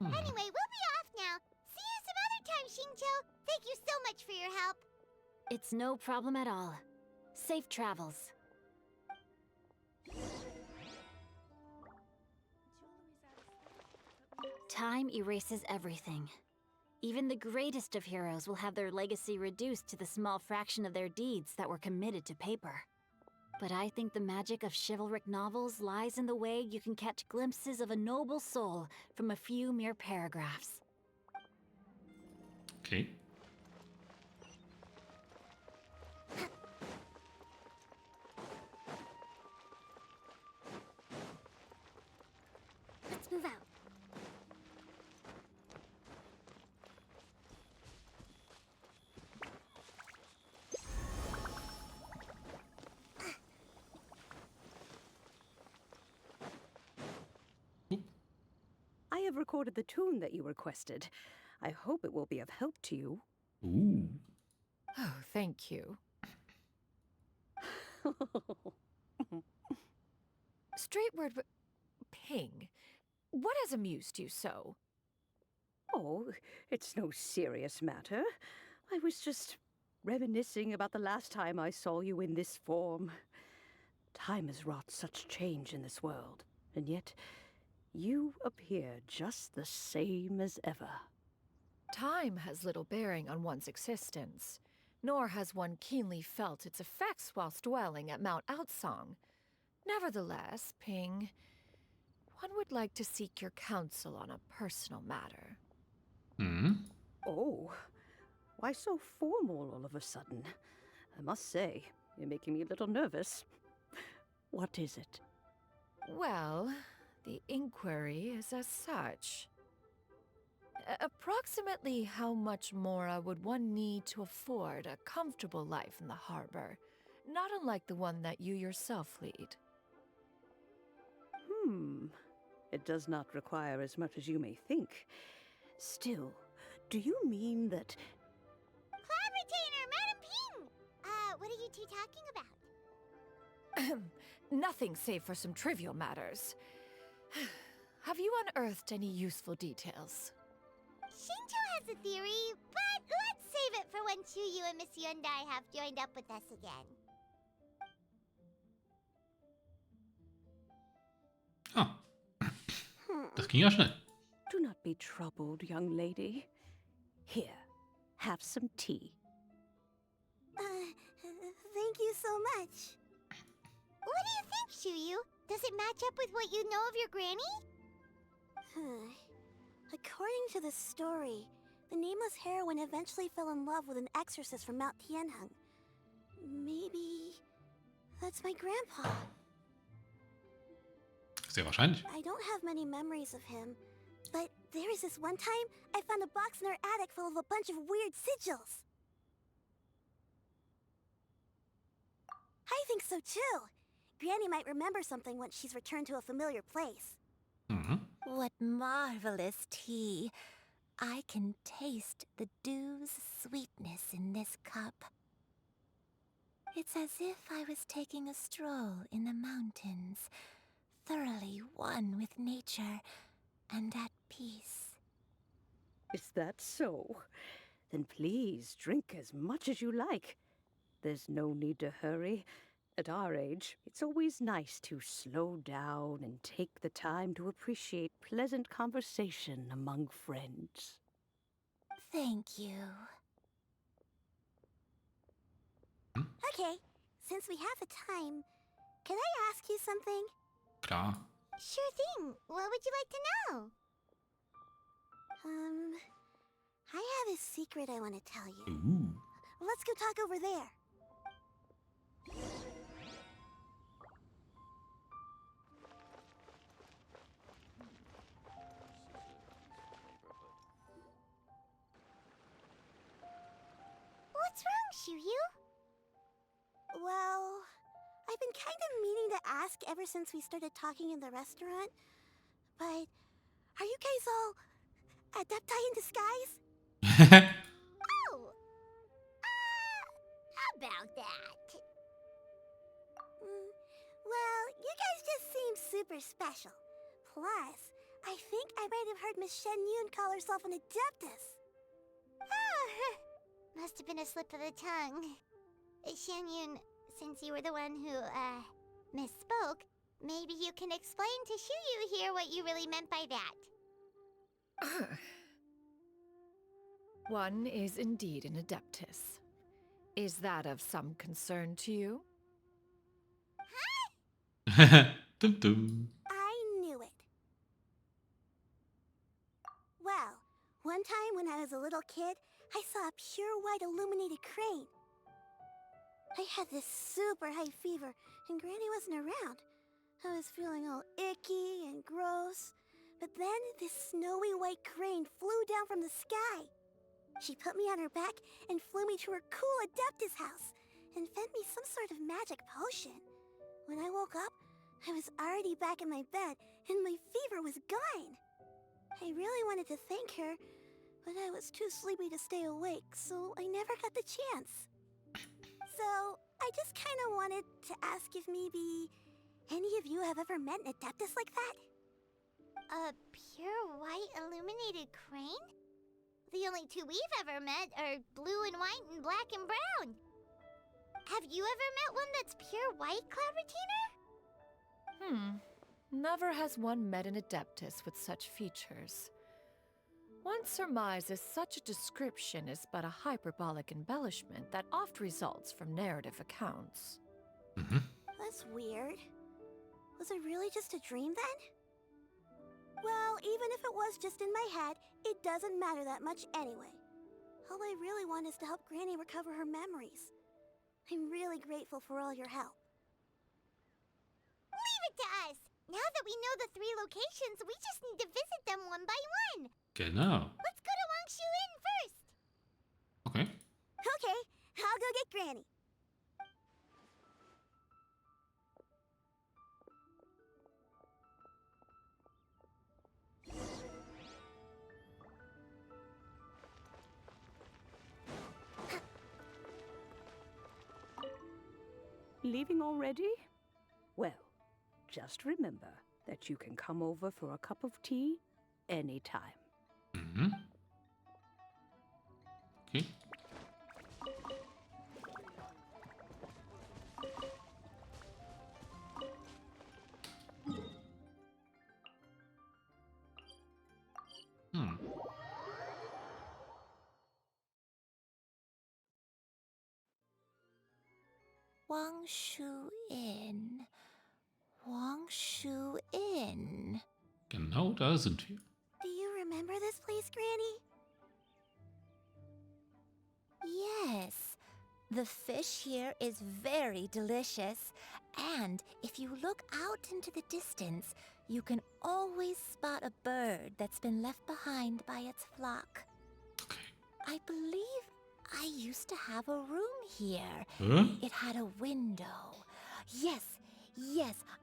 Anyway, we'll be off now. See you some other time, Xingqiu. Thank you so much for your help. It's no problem at all. Safe travels. Time erases everything. Even the greatest of heroes will have their legacy reduced to the small fraction of their deeds that were committed to paper. But I think the magic of chivalric novels lies in the way you can catch glimpses of a noble soul from a few mere paragraphs. Okay. Let's move out. I have recorded the tune that you requested. I hope it will be of help to you. Ooh. Oh, thank you. Straightward, Ping, what has amused you so? Oh, it's no serious matter. I was just reminiscing about the last time I saw you in this form. Time has wrought such change in this world, and yet you appear just the same as ever. Time has little bearing on one's existence, nor has one keenly felt its effects whilst dwelling at Mount Outsong. Nevertheless, Ping, one would like to seek your counsel on a personal matter. Oh, why so formal all of a sudden? I must say, you're making me a little nervous. What is it? Well, the inquiry is as such. Approximately how much more would one need to afford a comfortable life in the harbor, not unlike the one that you yourself lead? It does not require as much as you may think. Still, do you mean that... Cloud Retainer, Madam Ping! What are you two talking about? Nothing save for some trivial matters. Have you unearthed any useful details? Xingqiu has a theory, but let's save it for when Chuyu and Miss Yuendai have joined up with us again. Ah. Das ging ja schnell. Do not be troubled, young lady. Here, have some tea. Thank you so much. What do you think, Chuyu? Does it match up with what you know of your granny? According to the story, the nameless heroine eventually fell in love with an exorcist from Mount Tianheng. Maybe that's my grandpa. Sehr wahrscheinlich. I don't have many memories of him, but there was this one time I found a box in our attic full of a bunch of weird sigils. I think so too. Granny might remember something once she's returned to a familiar place. What marvelous tea. I can taste the dew's sweetness in this cup. It's as if I was taking a stroll in the mountains, thoroughly one with nature and at peace. Is that so? Then please drink as much as you like. There's no need to hurry. At our age, it's always nice to slow down and take the time to appreciate pleasant conversation among friends. Thank you. Okay, since we have the time, can I ask you something? Klar. Sure thing. What would you like to know? I have a secret I want to tell you. Ooh. Let's go talk over there. Xiyu? Well, I've been kind of meaning to ask ever since we started talking in the restaurant. But are you guys all adepti in disguise? Oh! About that. Well, you guys just seem super special. Plus, I think I might have heard Miss Xianyun call herself an adeptus. Oh, must have been a slip of the tongue. Xianyun, since you were the one who, misspoke, maybe you can explain to Xiyu here what you really meant by that. One is indeed an adeptus. Is that of some concern to you? Dum dum. I knew it. Well, one time when I was a little kid, I saw a pure white illuminated crane. I had this super high fever, and Granny wasn't around. I was feeling all icky and gross. But then this snowy white crane flew down from the sky. She put me on her back and flew me to her cool Adeptus house and fed me some sort of magic potion. When I woke up, I was already back in my bed and my fever was gone. I really wanted to thank her, but I was too sleepy to stay awake, so I never got the chance. So, I just kind of wanted to ask if maybe any of you have ever met an Adeptus like that? A pure white illuminated crane? The only two we've ever met are blue and white and black and brown. Have you ever met one that's pure white, Cloud Retainer? Never has one met an adeptus with such features. One surmises such a description is but a hyperbolic embellishment that oft results from narrative accounts. That's weird. Was it really just a dream then? Well, even if it was just in my head, it doesn't matter that much anyway. All I really want is to help Granny recover her memories. I'm really grateful for all your help. Leave it to us! Now that we know the 3 locations, we just need to visit them one by one. Genau. Let's go to Wangshu Inn first. Okay. Okay, I'll go get Granny. Leaving already? Well, just remember that you can come over for a cup of tea anytime. Okay. Wangshu Inn. Wangshu Inn. Genau da sind wir. Do you remember this place, Granny? Yes. The fish here is very delicious. And if you look out into the distance, you can always spot a bird that's been left behind by its flock. I believe I used to have a room here. Huh? It had a window. Yes,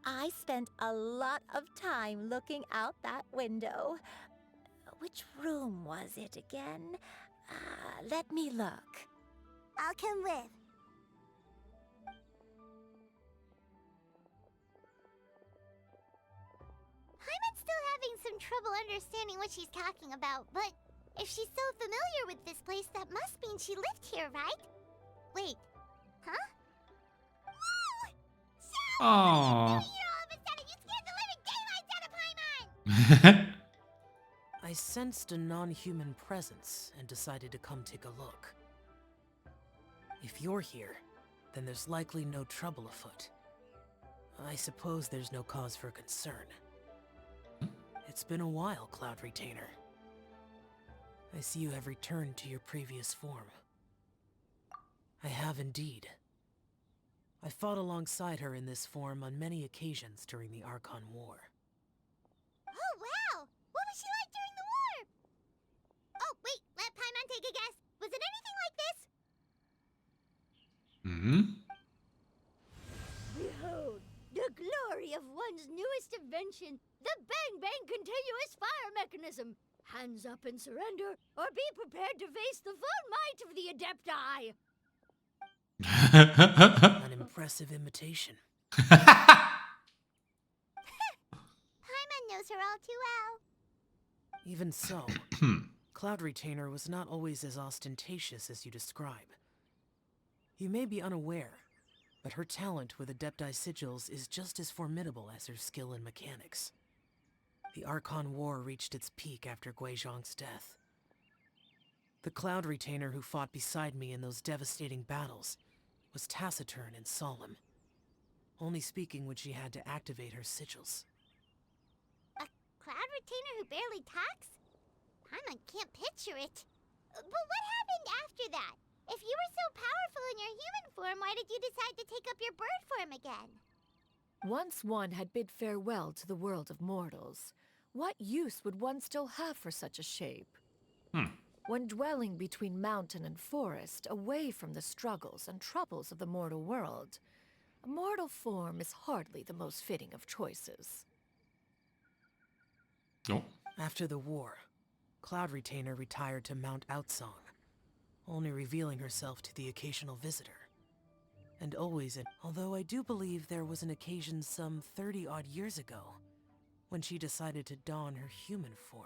I spent a lot of time looking out that window. Which room was it again? Let me look. I'll come with. Paimon's still having some trouble understanding what she's talking about, but if she's so familiar with this place, that must mean she lived here, right? Wait, huh? Whoa! Aww. Here all of a sudden, you scared the living daylights out of Paimon! I sensed a non-human presence and decided to come take a look. If you're here, then there's likely no trouble afoot. I suppose there's no cause for concern. It's been a while, Cloud Retainer. I see you have returned to your previous form. I have indeed. I fought alongside her in this form on many occasions during the Archon War. Oh, wow! What was she like during the war? Oh, wait, let Paimon take a guess. Was it anything like this? Behold, the glory of one's newest invention, the Bang Bang Continuous Fire Mechanism. Hands up and surrender, or be prepared to face the full might of the Adepti. An impressive imitation. Paimon knows her all too well. Even so, Cloud Retainer was not always as ostentatious as you describe. You may be unaware, but her talent with Adepti sigils is just as formidable as her skill in mechanics. The Archon War reached its peak after Guizhong's death. The Cloud Retainer who fought beside me in those devastating battles was taciturn and solemn, only speaking when she had to activate her sigils. A Cloud Retainer who barely talks? Paimon can't picture it. But what happened after that? If you were so powerful in your human form, why did you decide to take up your bird form again? Once one had bid farewell to the world of mortals, what use would one still have for such a shape? When dwelling between mountain and forest, away from the struggles and troubles of the mortal world, a mortal form is hardly the most fitting of choices. Oh. After the war, Cloud Retainer retired to Mount Outsong, only revealing herself to the occasional visitor. And always although I do believe there was an occasion some 30-odd years ago when she decided to don her human form.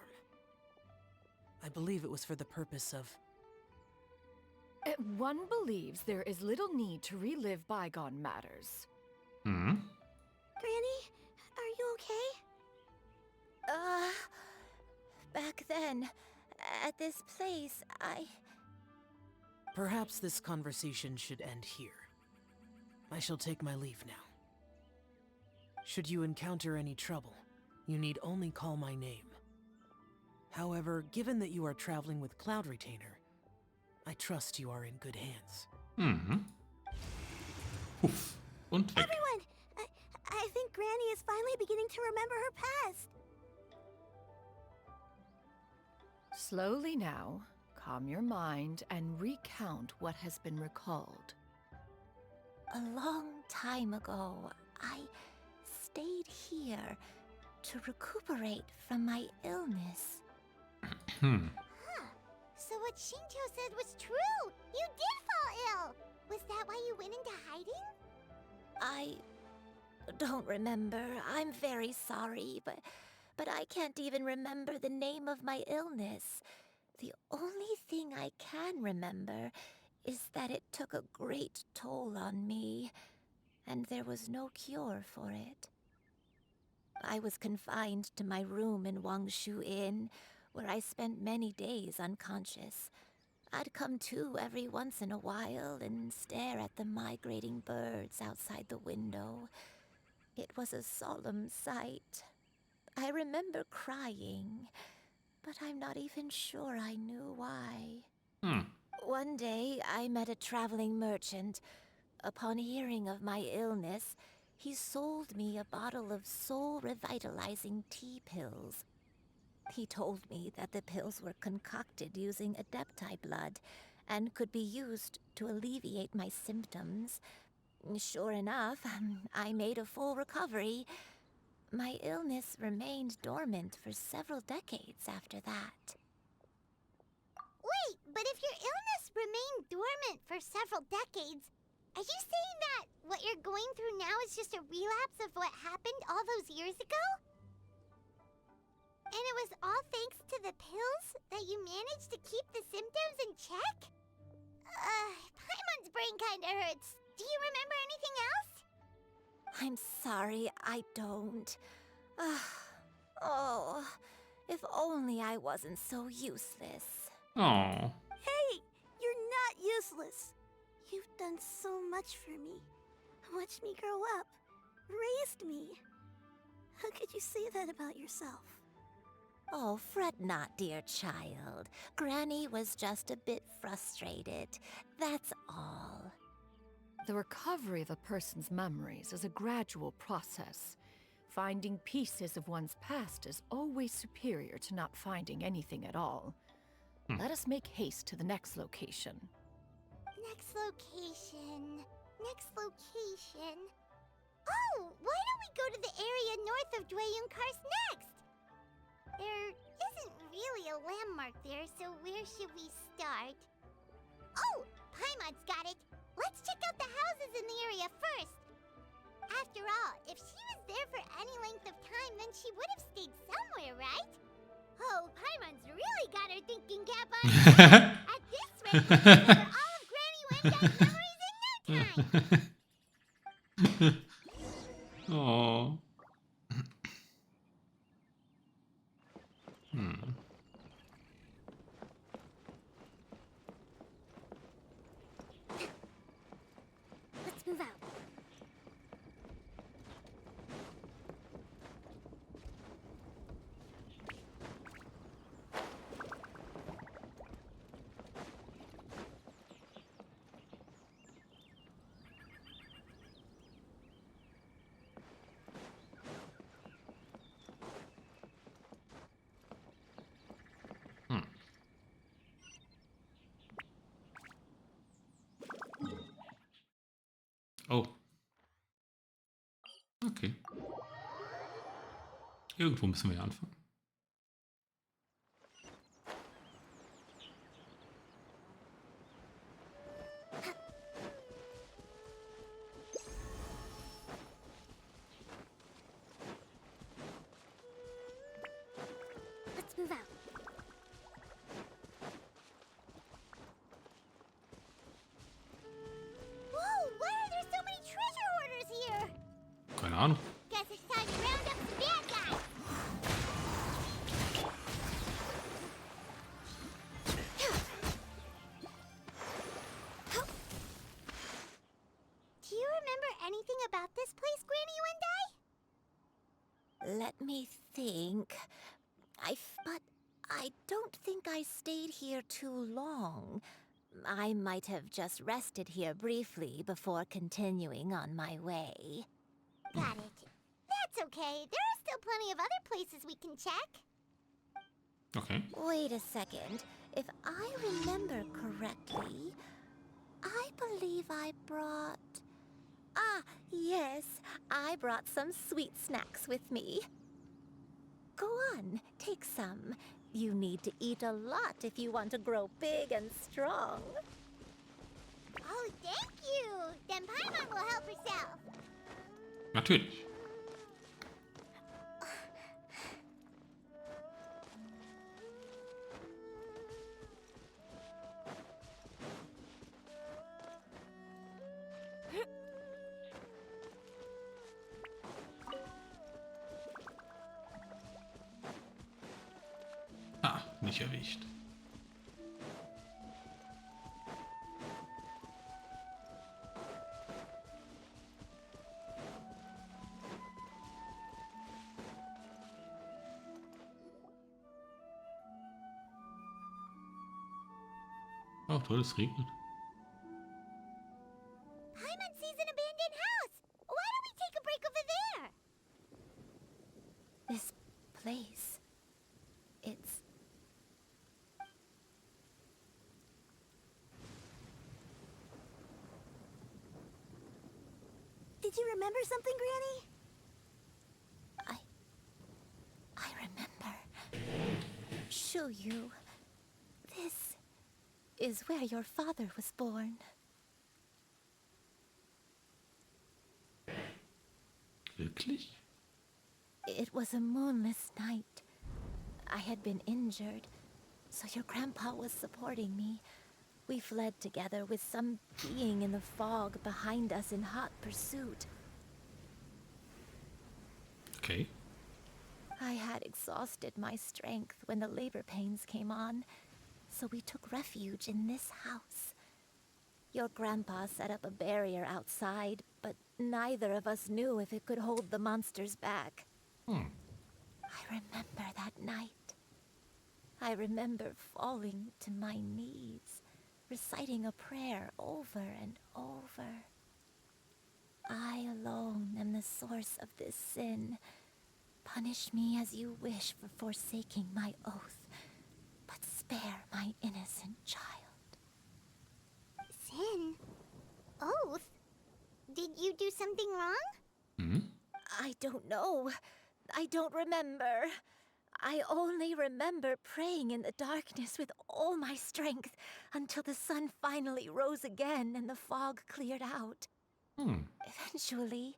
I believe it was for the purpose of... One believes there is little need to relive bygone matters. Granny, are you okay? Back then, at this place, Perhaps this conversation should end here. I shall take my leave now. Should you encounter any trouble, you need only call my name. However, given that you are traveling with Cloud Retainer, I trust you are in good hands. Puff. Und weg. Everyone! I think Granny is finally beginning to remember her past. Slowly now, calm your mind and recount what has been recalled. a long time ago, I stayed here to recuperate from my illness. So what Shinto said was true! You did fall ill! Was that why you went into hiding? I don't remember. I'm very sorry, but I can't even remember the name of my illness. The only thing I can remember is that it took a great toll on me, and there was no cure for it. I was confined to my room in Wangshu Inn, where I spent many days unconscious. I'd come to every once in a while and stare at the migrating birds outside the window. It was a solemn sight. I remember crying, but I'm not even sure I knew why. One day, I met a traveling merchant. Upon hearing of my illness, he sold me a bottle of soul-revitalizing tea pills. He told me that the pills were concocted using Adepti blood and could be used to alleviate my symptoms. Sure enough, I made a full recovery. My illness remained dormant for several decades after that. Wait, but if your illness remained dormant for several decades, are you saying that what you're going through now is just a relapse of what happened all those years ago? And it was all thanks to the pills that you managed to keep the symptoms in check? Paimon's brain kinda hurts. Do you remember anything else? I'm sorry, I don't. Oh, if only I wasn't so useless. Oh. Hey, you're not useless. You've done so much for me. Watched me grow up. Raised me. How could you say that about yourself? Oh, fret not, dear child. Granny was just a bit frustrated. That's all. The recovery of a person's memories is a gradual process. Finding pieces of one's past is always superior to not finding anything at all. Let us make haste to the next location. Next location... next location? Oh, why don't we go to the area north of Dwayun Karst next? There isn't really a landmark there, so where should we start? Oh, Paimon's got it. Let's check out the houses in the area first. After all, if she was there for any length of time, then she would have stayed somewhere, right? Oh, Paimon's really got her thinking cap on. At this rate, we'll remember all of Granny Wendai's memories in no time. Oh. Let's move out. Oh. Okay. Irgendwo müssen wir ja anfangen. Let's move out. Whoa, why are there so many treasure hoarders here? Keine Ahnung. Guess it's time to round up the bad guys. Do you remember anything about this place, Granny Wendai? Let me think. But I don't think I stayed here too long. I might have just rested here briefly before continuing on my way. Got it. That's okay. There are still plenty of other places we can check. Okay. Wait a second. If I remember correctly, I believe I brought... Ah, yes. I brought some sweet snacks with me. Go on, take some. You need to eat a lot if you want to grow big and strong. Oh, thank you. Then Paimon will help herself. Natürlich. Ah, nicht erwischt. Oh, toll, es regnet. Paimon sees an abandoned house. Why don't we take a break over there? This place... it's... Did you remember something, Granny? I remember. Xianyun. This is where your father was born. Wirklich? It was a moonless night. I had been injured, so your grandpa was supporting me. We fled together with some being in the fog behind us in hot pursuit. Okay. I had exhausted my strength when the labor pains came on, so we took refuge in this house. Your grandpa set up a barrier outside, but neither of us knew if it could hold the monsters back. I remember that night. I remember falling to my knees, reciting a prayer over and over. I alone am the source of this sin. Punish me as you wish for forsaking my oath, but spare my innocent child. Sin? Oath? Did you do something wrong? Hmm? I don't know. I don't remember. I only remember praying in the darkness with all my strength until the sun finally rose again and the fog cleared out. Eventually,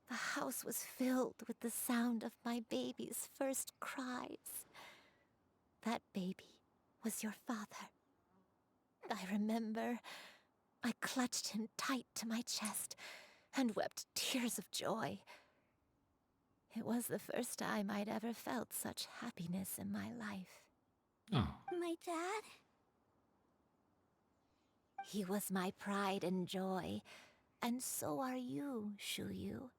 the house was filled with the sound of my baby's first cries. That baby was your father. I remember I clutched him tight to my chest and wept tears of joy. It was the first time I'd ever felt such happiness in my life. Oh. My dad? He was my pride and joy, and so are you, Xianyun.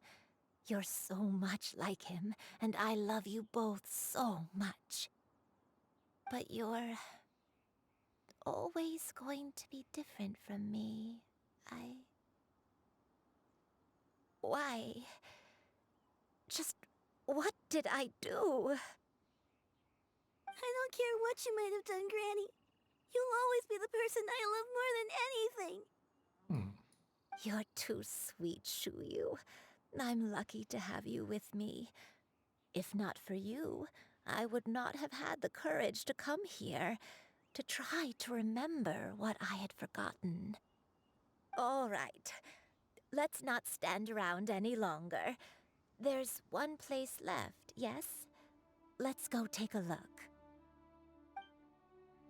You're so much like him, and I love you both so much. But you're always going to be different from me. Why? Just what did I do? I don't care what you might have done, Granny. You'll always be the person I love more than anything. You're too sweet, Xianyun. I'm lucky to have you with me. If not for you, I would not have had the courage to come here, to try to remember what I had forgotten. All right, let's not stand around any longer. There's one place left, yes? Let's go take a look.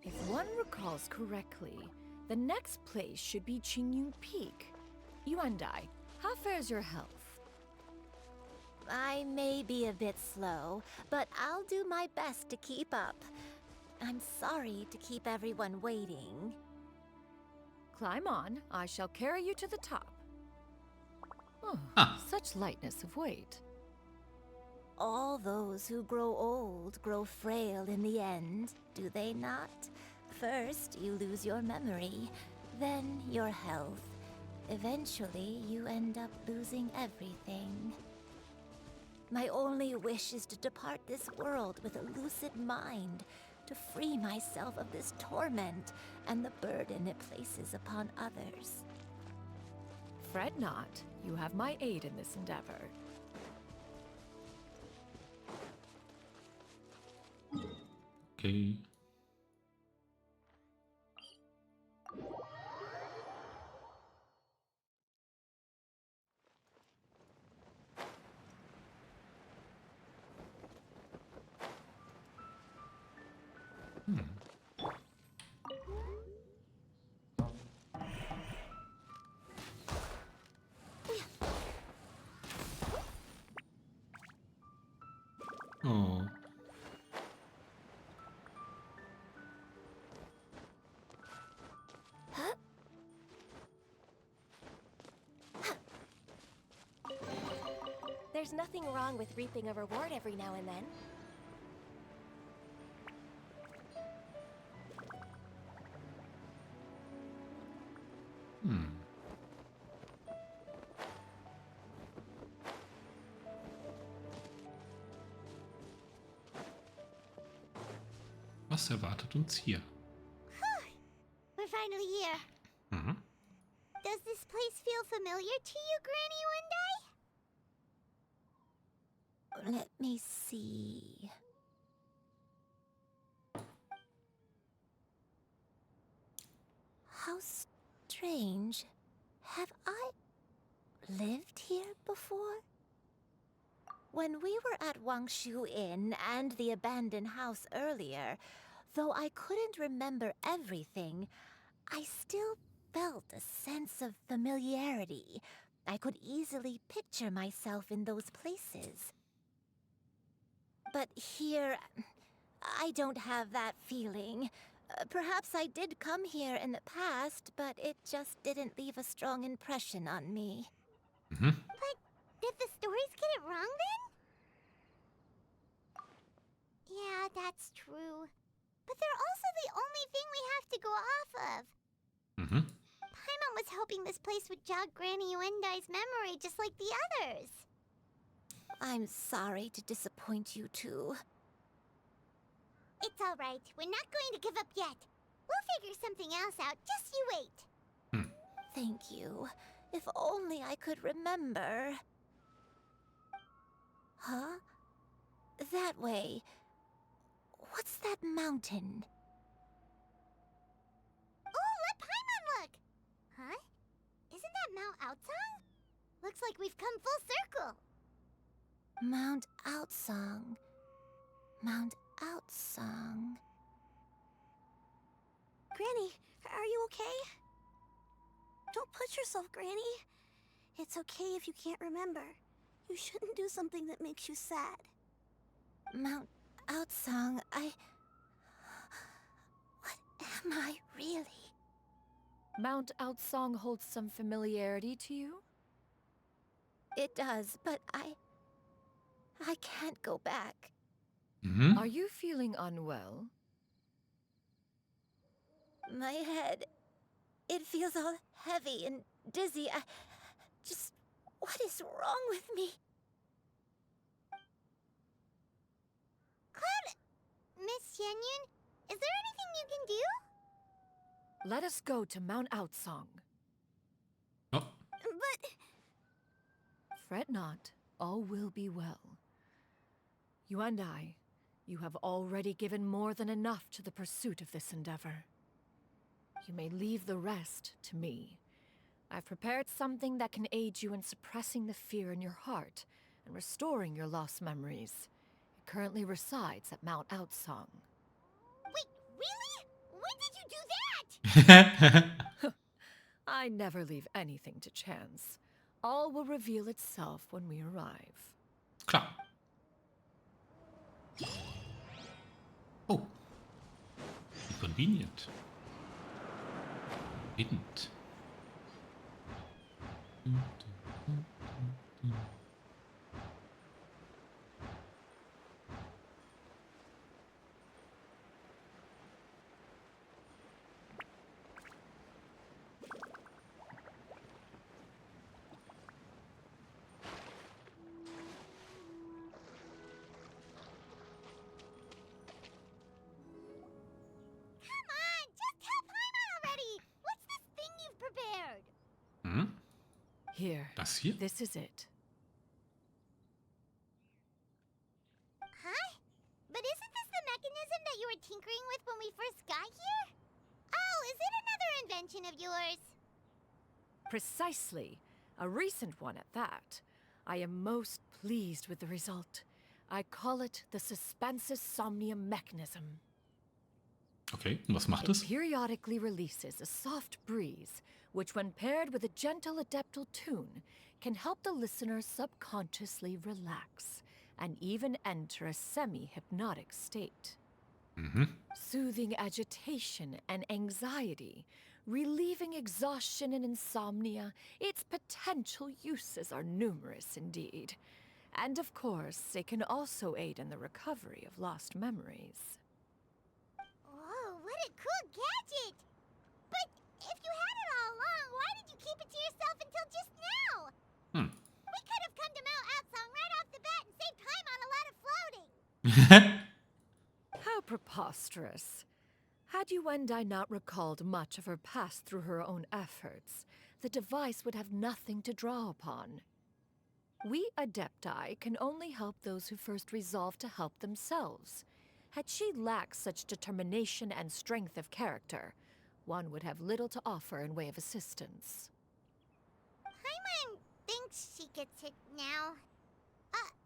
If one recalls correctly, the next place should be Xianyun Peak. Yuandai, how fares your health? I may be a bit slow, but I'll do my best to keep up. I'm sorry to keep everyone waiting. Climb on, I shall carry you to the top. Oh, such lightness of weight. All those who grow old grow frail in the end, do they not? First, you lose your memory, then your health. Eventually, you end up losing everything. My only wish is to depart this world with a lucid mind, to free myself of this torment and the burden it places upon others. Fret not, you have my aid in this endeavor. Okay. Oh. There's nothing wrong with reaping a reward every now and then. Was erwartet uns hier? We're finally here. Does this place feel familiar to you, Granny Wendai? Let me see. How strange. Have I lived here before? When we were at Wangshu Inn and the abandoned house earlier, though I couldn't remember everything, I still felt a sense of familiarity. I could easily picture myself in those places. But here, I don't have that feeling. Perhaps I did come here in the past, but it just didn't leave a strong impression on me. But did the stories get it wrong then? Yeah, that's true. But they're also the only thing we have to go off of. Paimon was hoping this place would jog Granny Wendai's memory just like the others. I'm sorry to disappoint you two. It's all right. We're not going to give up yet. We'll figure something else out. Just you wait. Thank you. If only I could remember. Huh? That way. What's that mountain? Oh, let Paimon look! Huh? Isn't that Mount Outsong? Looks like we've come full circle. Mount Outsong. Mount Outsong. Granny, are you okay? Don't push yourself, Granny. It's okay if you can't remember. You shouldn't do something that makes you sad. Mount Outsong, What am I really? Mount Outsong holds some familiarity to you? It does, but I can't go back. Mhm. Are you feeling unwell? My head, it feels all heavy and dizzy. What is wrong with me? Cloud, Miss Xianyun, is there anything you can do? Let us go to Mount Outsong. Oh, But... Fret not, all will be well. You and I, you have already given more than enough to the pursuit of this endeavor. You may leave the rest to me. I've prepared something that can aid you in suppressing the fear in your heart and restoring your lost memories. It currently resides at Mount Outsong. Wait, really? When did you do that? I never leave anything to chance. All will reveal itself when we arrive. klar. Oh. Wie convenient. Wind. Come on, just tell Paimon already! What's this thing you've prepared? Hm? Here. Das hier? This is it. Huh? But isn't this the mechanism that you were tinkering with when we first got here? Oh, is it another invention of yours? Precisely. A recent one at that. I am most pleased with the result. I call it the Suspensus Somnium mechanism. Okay, und was macht It es? periodically releases a soft breeze, which when paired with a gentle adeptal tune, can help the listener subconsciously relax and even enter a semi-hypnotic state. Mhm. Soothing agitation and anxiety, relieving exhaustion and insomnia, its potential uses are numerous indeed. And of course, it can also aid in the recovery of lost memories. Whoa, what a cool gadget! But if you had it all along, why did you keep it to yourself until just now? Hm. We could have come to Mount Outsong right off the bat and saved time on a lot of floating. How preposterous. Had Yuendai not recalled much of her past through her own efforts, the device would have nothing to draw upon. We Adepti can only help those who first resolve to help themselves. Had she lacked such determination and strength of character, one would have little to offer in way of assistance. Paimon thinks she gets it now.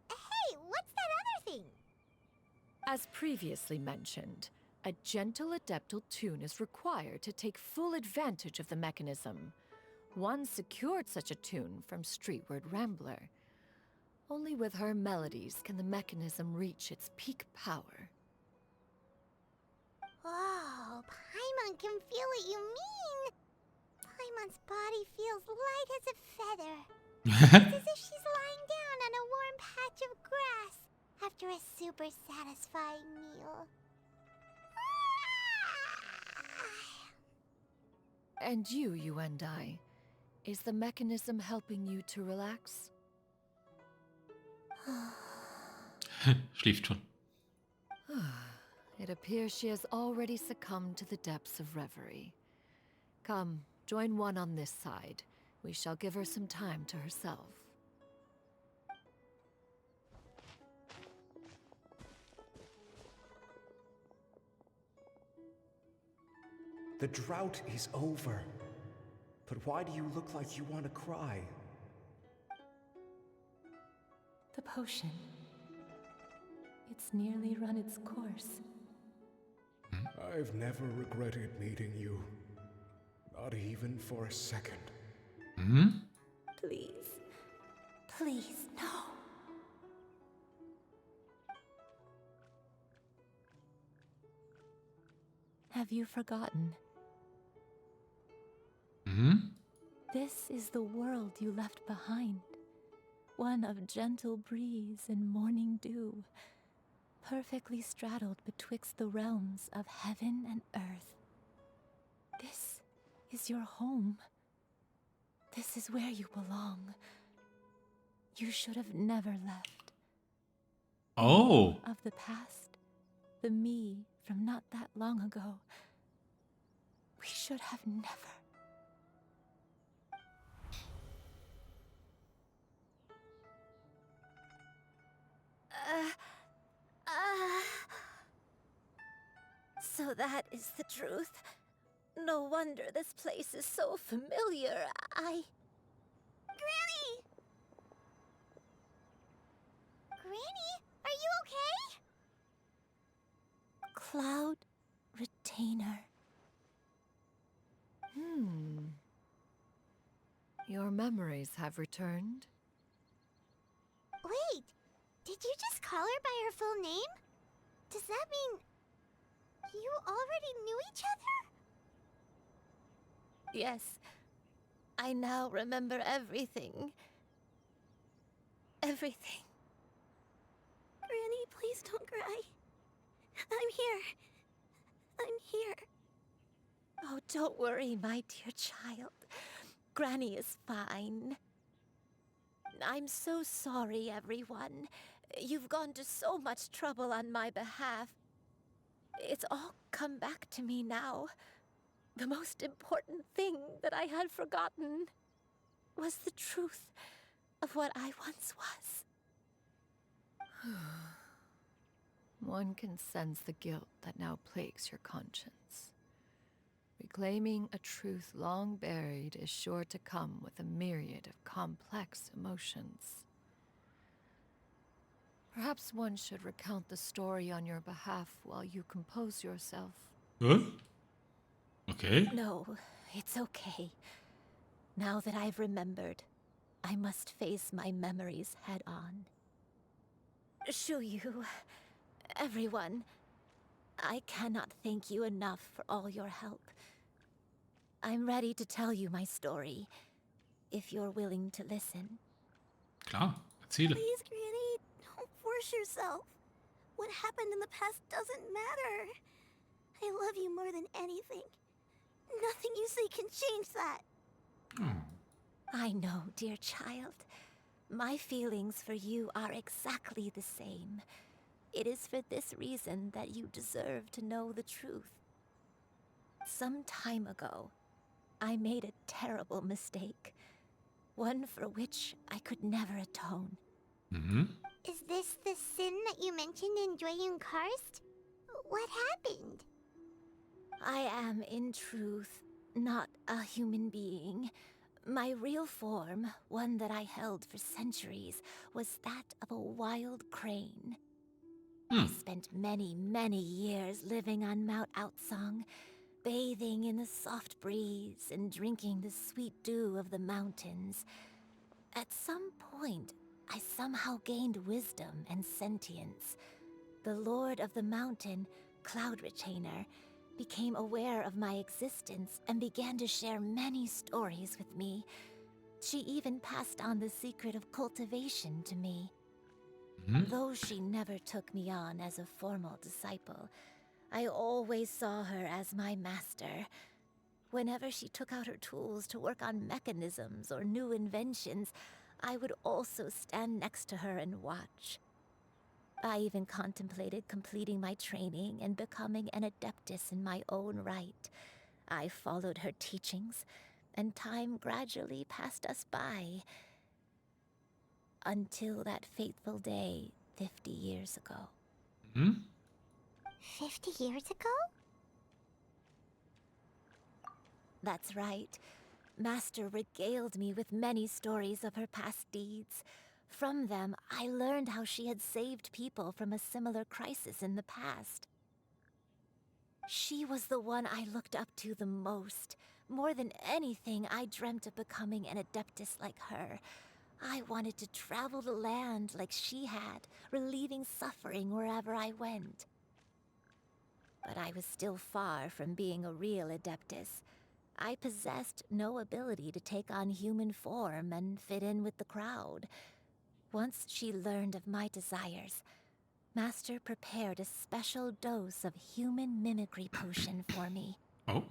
Hey, what's that other thing? As previously mentioned, a gentle adeptal tune is required to take full advantage of the mechanism. One secured such a tune from Streetward Rambler. Only with her melodies can the mechanism reach its peak power. Oh, Paimon can feel what you mean. Paimon's body feels light as a feather. It's as if she's lying down on a warm patch of grass after a super satisfying meal. And you, Yuendai, is the mechanism helping you to relax? Schläft schon. It appears she has already succumbed to the depths of reverie. Come, join one on this side. We shall give her some time to herself. The drought is over. But why do you look like you want to cry? The potion. It's nearly run its course. I've never regretted meeting you. Not even for a second. Hmm? Please. Please, no. Have you forgotten? Hmm? This is the world you left behind. One of gentle breeze and morning dew, perfectly straddled betwixt the realms of heaven and earth. This is your home. This is where you belong. You should have never left. Oh. Of the past, the me from not that long ago, we should have never. So that is the truth. No wonder this place is so familiar. Granny! Granny, are you okay? Cloud Retainer. Your memories have returned. Wait, did you just call her by her full name? Does that mean you already knew each other? Yes. I now remember everything. Everything. Granny, please don't cry. I'm here. I'm here. Oh, don't worry, my dear child. Granny is fine. I'm so sorry, everyone. You've gone to so much trouble on my behalf. It's all come back to me now. The most important thing that I had forgotten was the truth of what I once was. One can sense the guilt that now plagues your conscience. Reclaiming a truth long buried is sure to come with a myriad of complex emotions. Perhaps one should recount the story on your behalf while you compose yourself. Huh? Okay. No, it's okay. Now that I've remembered, I must face my memories head on. Shuyu, everyone, I cannot thank you enough for all your help. I'm ready to tell you my story, if you're willing to listen. Klar, erzähle. Please, Granny, don't force yourself. What happened in the past doesn't matter. I love you more than anything. Nothing you say can change that. I know, dear child. My feelings for you are exactly the same. It is for this reason that you deserve to know the truth. Some time ago, I made a terrible mistake. One for which I could never atone. Is this the sin that you mentioned in Xianyun Karst? What happened? I am, in truth, not a human being. My real form, one that I held for centuries, was that of a wild crane. I spent many, many years living on Mount Outsong, bathing in the soft breeze and drinking the sweet dew of the mountains. At some point, I somehow gained wisdom and sentience. The Lord of the Mountain, Cloud Retainer, became aware of my existence and began to share many stories with me. She even passed on the secret of cultivation to me. Though she never took me on as a formal disciple, I always saw her as my master. Whenever she took out her tools to work on mechanisms or new inventions, I would also stand next to her and watch. I even contemplated completing my training and becoming an adeptus in my own right. I followed her teachings, and time gradually passed us by. Until that fateful day 50 years ago. Hmm? 50 years ago? That's right. Master regaled me with many stories of her past deeds. From them, I learned how she had saved people from a similar crisis in the past. She was the one I looked up to the most. More than anything, I dreamt of becoming an adeptus like her. I wanted to travel the land like she had, relieving suffering wherever I went. But I was still far from being a real adeptus. I possessed no ability to take on human form and fit in with the crowd. Once she learned of my desires, Master prepared a special dose of human mimicry potion for me. Oh?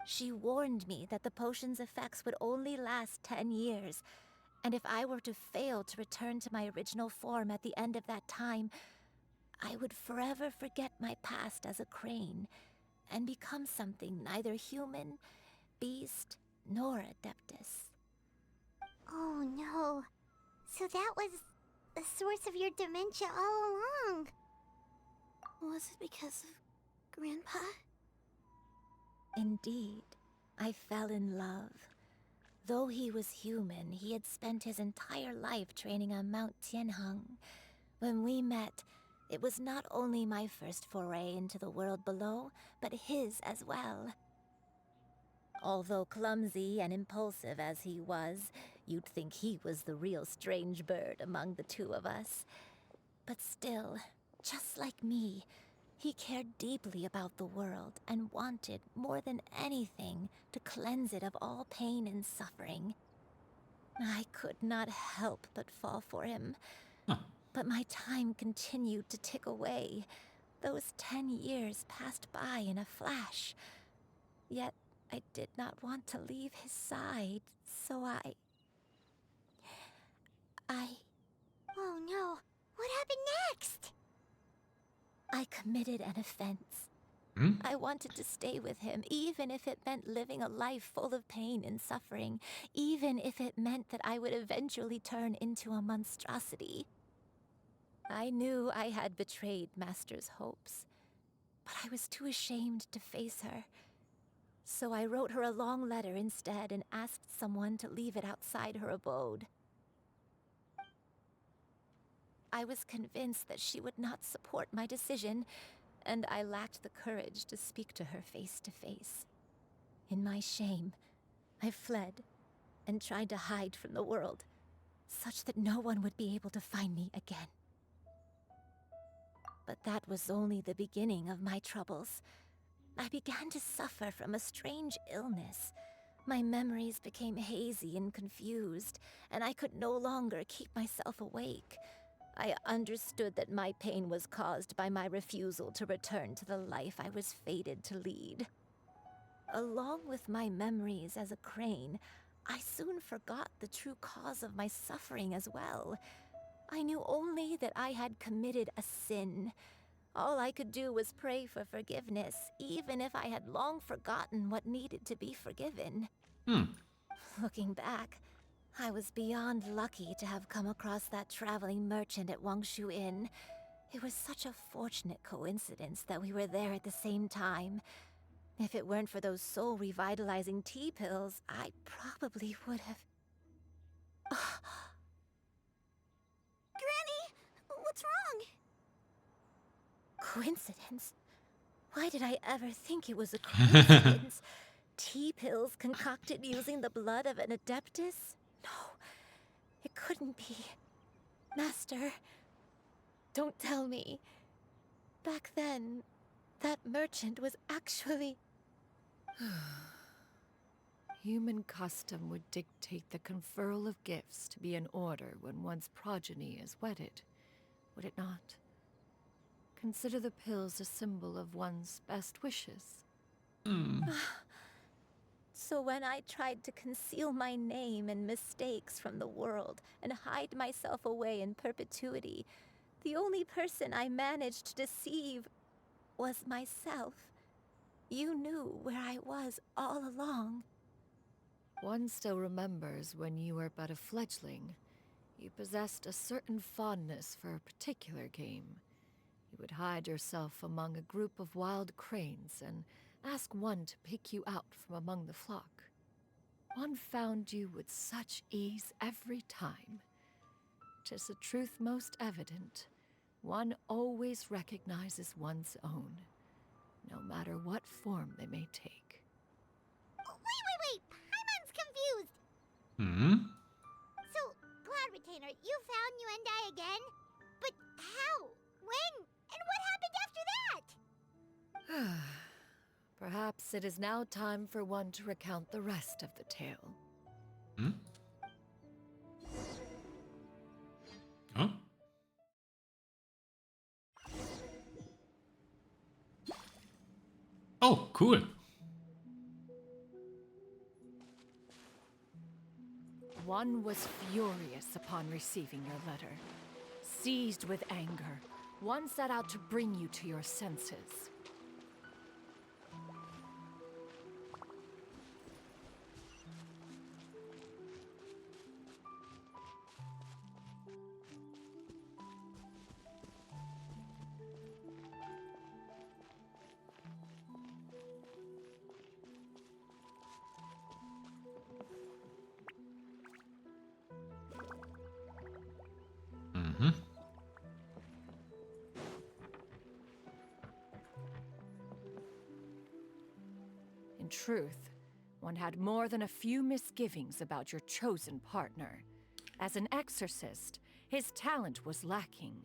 She warned me that the potion's effects would only last 10 years, and if I were to fail to return to my original form at the end of that time, I would forever forget my past as a crane and become something neither human, beast, nor adeptus. Oh no. So that was the source of your dementia all along. Was it because of Grandpa? Indeed, I fell in love. Though he was human, he had spent his entire life training on Mount Tianheng. When we met, it was not only my first foray into the world below, but his as well. Although clumsy and impulsive as he was, you'd think he was the real strange bird among the two of us. But still, just like me, he cared deeply about the world and wanted, more than anything, to cleanse it of all pain and suffering. I could not help but fall for him. But my time continued to tick away. Those 10 years passed by in a flash. Yet I did not want to leave his side, so I... Oh no, what happened next? I committed an offense. I wanted to stay with him, even if it meant living a life full of pain and suffering, even if it meant that I would eventually turn into a monstrosity. I knew I had betrayed Master's hopes, but I was too ashamed to face her. So I wrote her a long letter instead and asked someone to leave it outside her abode. I was convinced that she would not support my decision, and I lacked the courage to speak to her face to face. In my shame, I fled and tried to hide from the world, such that no one would be able to find me again. But that was only the beginning of my troubles. I began to suffer from a strange illness. My memories became hazy and confused, and I could no longer keep myself awake. I understood that my pain was caused by my refusal to return to the life I was fated to lead. Along with my memories as a crane, I soon forgot the true cause of my suffering as well. I knew only that I had committed a sin. All I could do was pray for forgiveness, even if I had long forgotten what needed to be forgiven. Looking back, I was beyond lucky to have come across that traveling merchant at Wangshu Inn. It was such a fortunate coincidence that we were there at the same time. If it weren't for those soul-revitalizing tea pills, I probably would have... Granny, what's wrong? Coincidence? Why did I ever think it was a coincidence? Tea pills concocted using the blood of an adeptus? No, it couldn't be. Master, don't tell me. Back then, that merchant was actually... Human custom would dictate the conferral of gifts to be in order when one's progeny is wedded, would it not? Consider the pills a symbol of one's best wishes. So when I tried to conceal my name and mistakes from the world and hide myself away in perpetuity, the only person I managed to deceive was myself. You knew where I was all along. One still remembers when you were but a fledgling, you possessed a certain fondness for a particular game. You would hide yourself among a group of wild cranes and ask one to pick you out from among the flock. One found you with such ease every time. 'Tis a truth most evident. One always recognizes one's own, no matter what form they may take. Wait! Paimon's confused! Hmm? So, Cloud Retainer, you found Yuendai again? But how? When? And what happened after that? Perhaps it is now time for one to recount the rest of the tale. Hmm? Huh? Oh, cool. One was furious upon receiving your letter. Seized with anger, one set out to bring you to your senses. Mm-hmm. In truth, one had more than a few misgivings about your chosen partner. As an exorcist, his talent was lacking.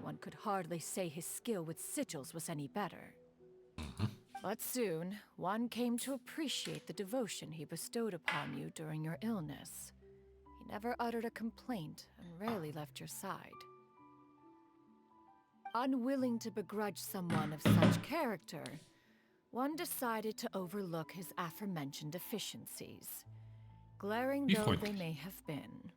One could hardly say his skill with sigils was any better. But soon, one came to appreciate the devotion he bestowed upon you during your illness. He never uttered a complaint and rarely left your side. Unwilling to begrudge someone of such character, one decided to overlook his aforementioned deficiencies, glaring though they may have been.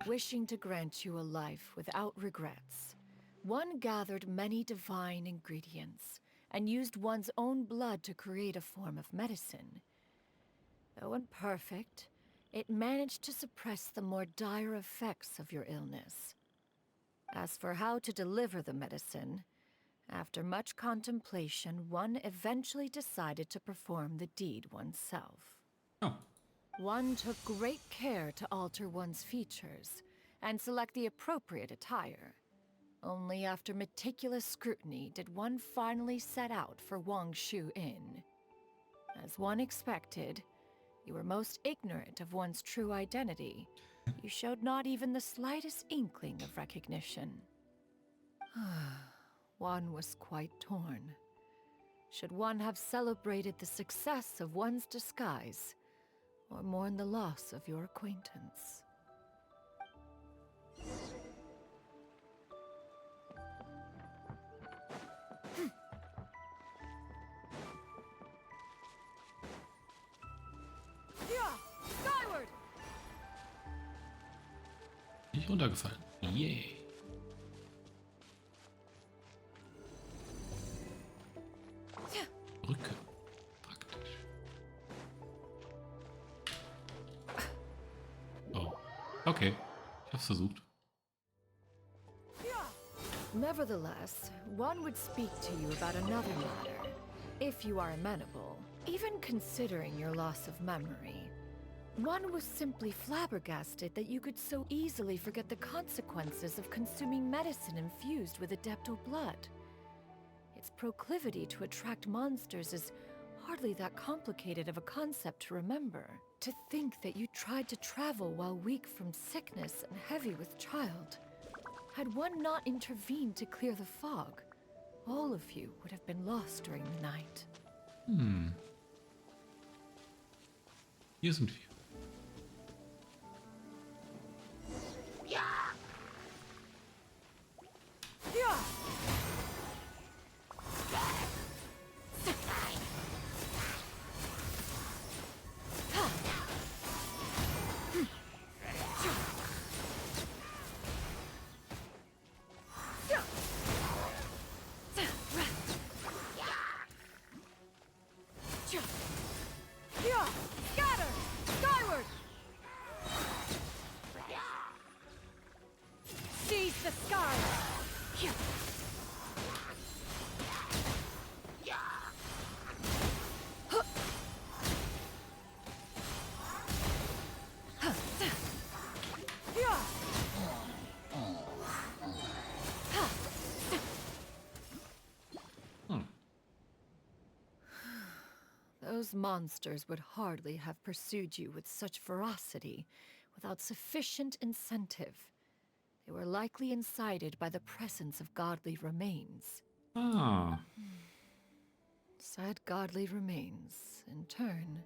Wishing to grant you a life without regrets, one gathered many divine ingredients and used one's own blood to create a form of medicine. Though imperfect, it managed to suppress the more dire effects of your illness. As for how to deliver the medicine, after much contemplation, one eventually decided to perform the deed oneself. Oh. One took great care to alter one's features and select the appropriate attire. Only after meticulous scrutiny did one finally set out for Wangshu Inn. As one expected, you were most ignorant of one's true identity. You showed not even the slightest inkling of recognition. One was quite torn. Should one have celebrated the success of one's disguise, or mourn the loss of your acquaintance? Skyward! Nicht runtergefallen. Yay. Brücke. Praktisch. Oh. Okay. Ich hab's versucht. Nevertheless, one would speak to you about another matter, if you are amenable. Even considering your loss of memory, one was simply flabbergasted that you could so easily forget the consequences of consuming medicine infused with adeptal blood. Its proclivity to attract monsters is hardly that complicated of a concept to remember. To think that you tried to travel while weak from sickness and heavy with child. Had one not intervened to clear the fog, all of you would have been lost during the night. Hier sind wir. Those monsters would hardly have pursued you with such ferocity without sufficient incentive. They were likely incited by the presence of godly remains. Ah. Said godly remains, in turn,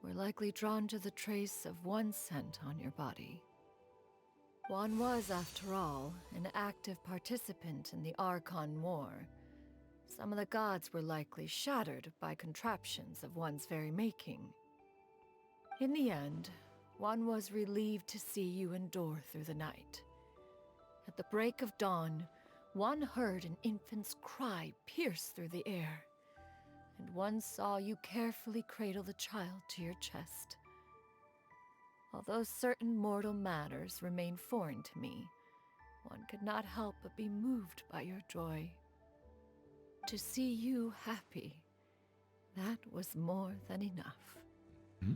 were likely drawn to the trace of one scent on your body. One was, after all, an active participant in the Archon War. Some of the gods were likely shattered by contraptions of one's very making. In the end, one was relieved to see you endure through the night. At the break of dawn, one heard an infant's cry pierce through the air, and one saw you carefully cradle the child to your chest. Although certain mortal matters remain foreign to me, one could not help but be moved by your joy. To see you happy, that was more than enough. Hmm?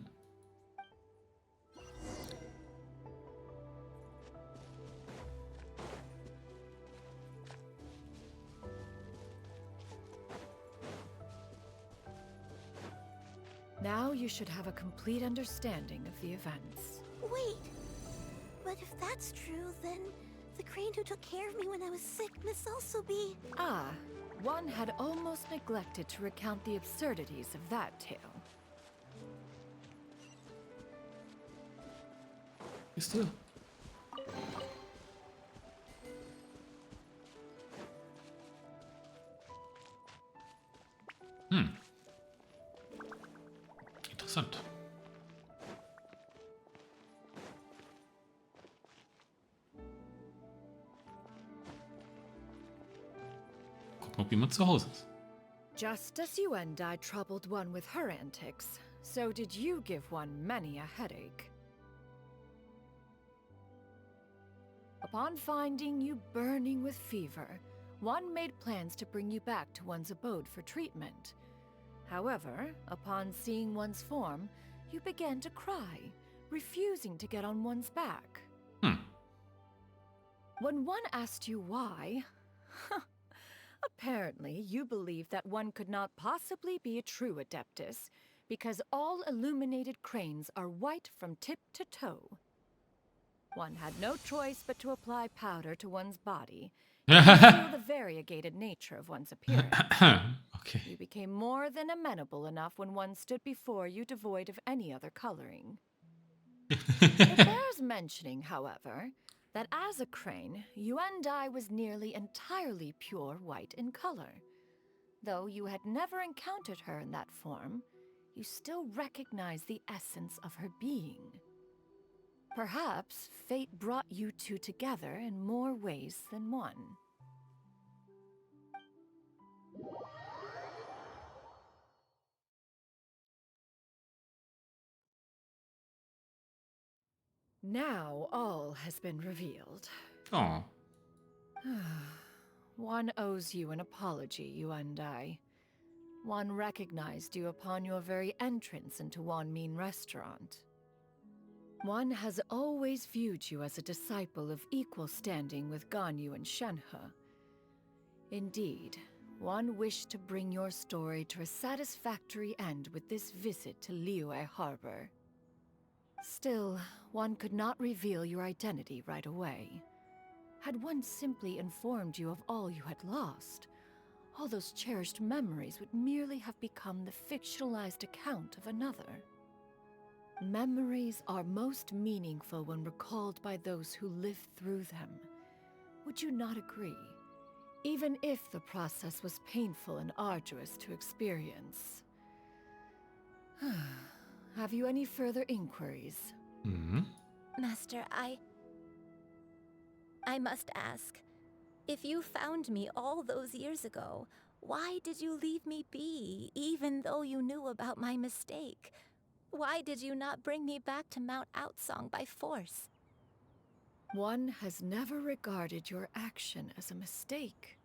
Now you should have a complete understanding of the events. Wait! But if that's true, then the crane who took care of me when I was sick must also be... Ah, one had almost neglected to recount the absurdities of that tale. Still. Interessant. Gucken, ob jemand zu Hause ist. Just as you and I troubled one with her antics, so did you give one many a headache. Upon finding you burning with fever, one made plans to bring you back to one's abode for treatment. However, upon seeing one's form, you began to cry, refusing to get on one's back. When one asked you why, apparently you believed that one could not possibly be a true Adeptus because all illuminated cranes are white from tip to toe. One had no choice but to apply powder to one's body and conceal the variegated nature of one's appearance. Okay. You became more than amenable enough when one stood before you devoid of any other coloring. It bears mentioning, however, that as a crane, Yuendai was nearly entirely pure white in color. Though you had never encountered her in that form, you still recognized the essence of her being. Perhaps fate brought you two together in more ways than one. Now all has been revealed. Oh. One owes you an apology, you and I. One recognized you upon your very entrance into Wanmin Restaurant. One has always viewed you as a disciple of equal standing with Ganyu and Shenhe. Indeed, one wished to bring your story to a satisfactory end with this visit to Liyue Harbor. Still, one could not reveal your identity right away. Had one simply informed you of all you had lost, all those cherished memories would merely have become the fictionalized account of another. Memories are most meaningful when recalled by those who lived through them. Would you not agree? Even if the process was painful and arduous to experience. Have you any further inquiries? Master, I must ask. If you found me all those years ago, why did you leave me be, even though you knew about my mistake? Why did you not bring me back to Mount Outsong by force? One has never regarded your action as a mistake.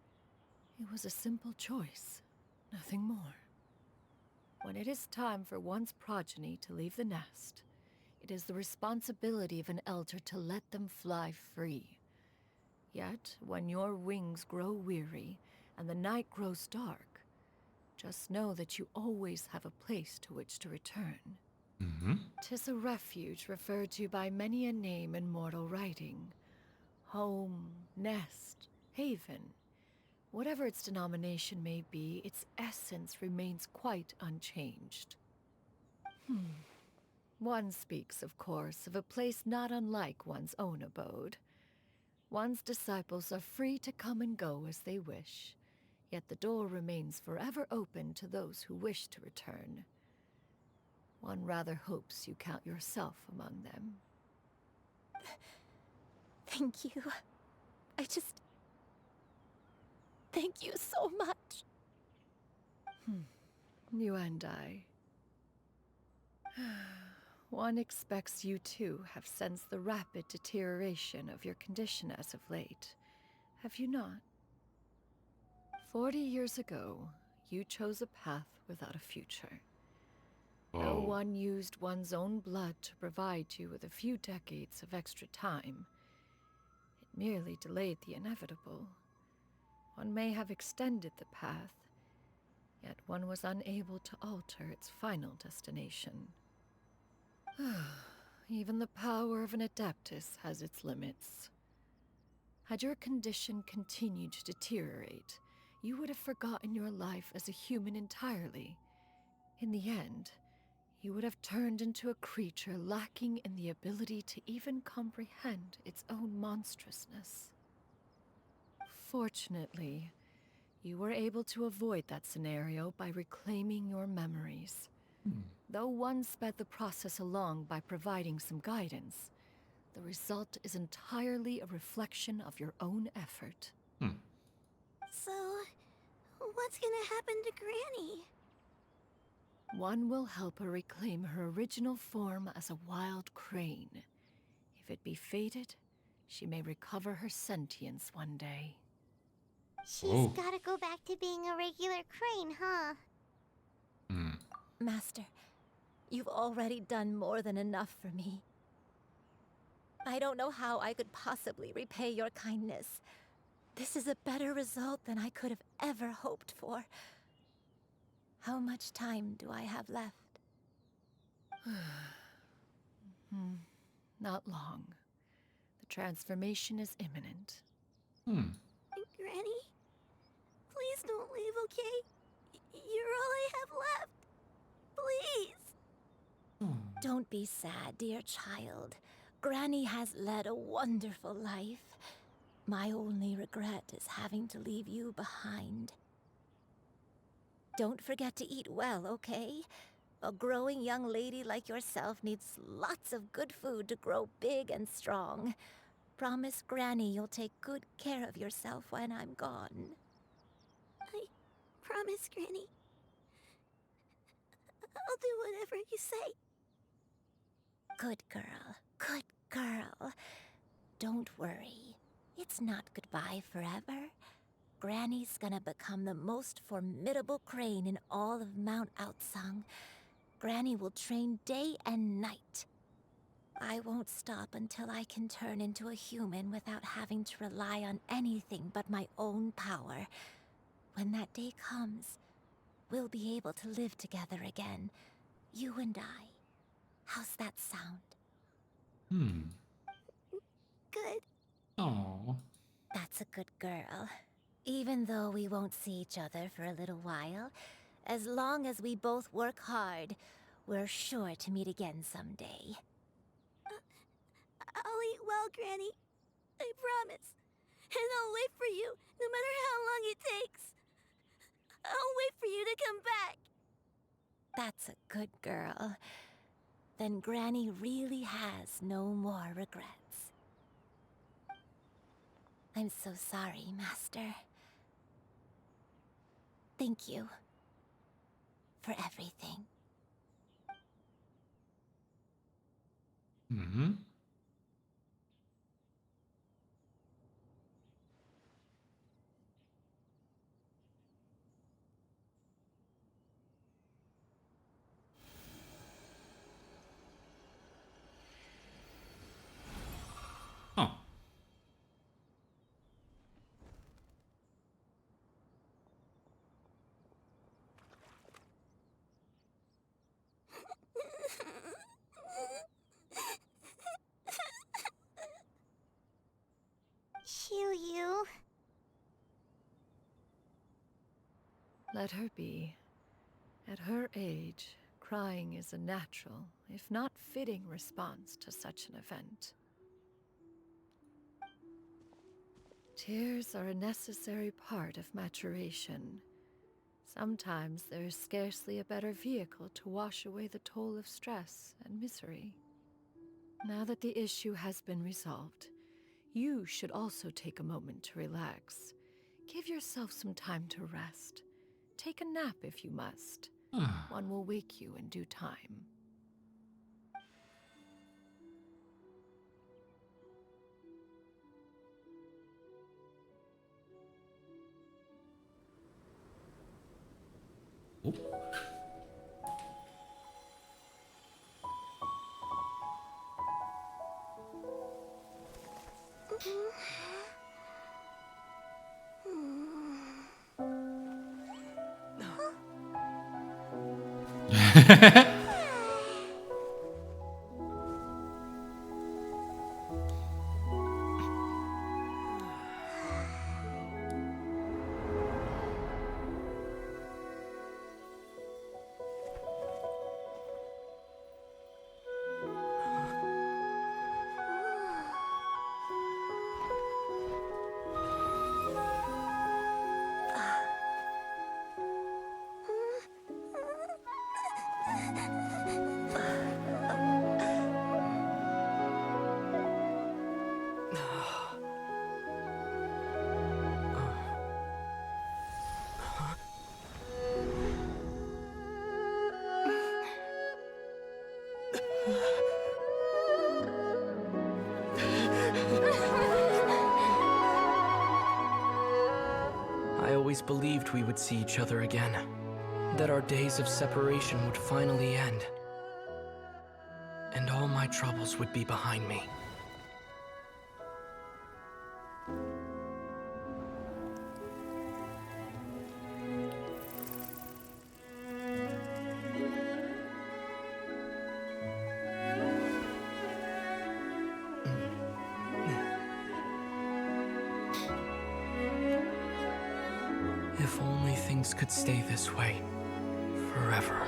It was a simple choice, nothing more. When it is time for one's progeny to leave the nest, it is the responsibility of an elder to let them fly free. Yet, when your wings grow weary and the night grows dark, Just know that you always have a place to which to return. Mm-hmm. 'Tis a refuge referred to by many a name in mortal writing. Home, nest, haven. Whatever its denomination may be, its essence remains quite unchanged. One speaks, of course, of a place not unlike one's own abode. One's disciples are free to come and go as they wish, yet the door remains forever open to those who wish to return. One rather hopes you count yourself among them. Thank you. Thank you so much. You and I. One expects you too have sensed the rapid deterioration of your condition as of late, have you not? 40 years ago, you chose a path without a future. Though one used one's own blood to provide you with a few decades of extra time, it merely delayed the inevitable. One may have extended the path, yet one was unable to alter its final destination. Even the power of an Adeptus has its limits. Had your condition continued to deteriorate, you would have forgotten your life as a human entirely. In the end, you would have turned into a creature lacking in the ability to even comprehend its own monstrousness. Fortunately, you were able to avoid that scenario by reclaiming your memories. Though one sped the process along by providing some guidance, the result is entirely a reflection of your own effort. So, what's gonna happen to Granny? One will help her reclaim her original form as a wild crane. If it be fated, she may recover her sentience one day. She's gotta go back to being a regular crane, huh? Master, you've already done more than enough for me. I don't know how I could possibly repay your kindness. This is a better result than I could have ever hoped for. How much time do I have left? Not long. The transformation is imminent. Granny? Please don't leave, okay? You're all I have left. Please. Don't be sad, dear child. Granny has led a wonderful life. My only regret is having to leave you behind. Don't forget to eat well, okay? A growing young lady like yourself needs lots of good food to grow big and strong. Promise Granny you'll take good care of yourself when I'm gone. I promise, Granny. I'll do whatever you say. Good girl, good girl. Don't worry. It's not goodbye forever. Granny's gonna become the most formidable crane in all of Mount Outsung. Granny will train day and night. I won't stop until I can turn into a human without having to rely on anything but my own power. When that day comes, we'll be able to live together again. You and I. How's that sound? Good. Oh. That's a good girl. Even though we won't see each other for a little while, as long as we both work hard, we're sure to meet again someday. I'll eat well, Granny. I promise. And I'll wait for you, no matter how long it takes. I'll wait for you to come back. That's a good girl. Then Granny really has no more regrets. I'm so sorry, Master. Thank you for everything. Oh. Let her be. At her age, crying is a natural, if not fitting, response to such an event. Tears are a necessary part of maturation. Sometimes there is scarcely a better vehicle to wash away the toll of stress and misery. Now that the issue has been resolved, you should also take a moment to relax. Give yourself some time to rest. Take a nap if you must. One will wake you in due time. Oh. I always believed we would see each other again, that our days of separation would finally end, and all my troubles would be behind me. If only things could stay this way forever.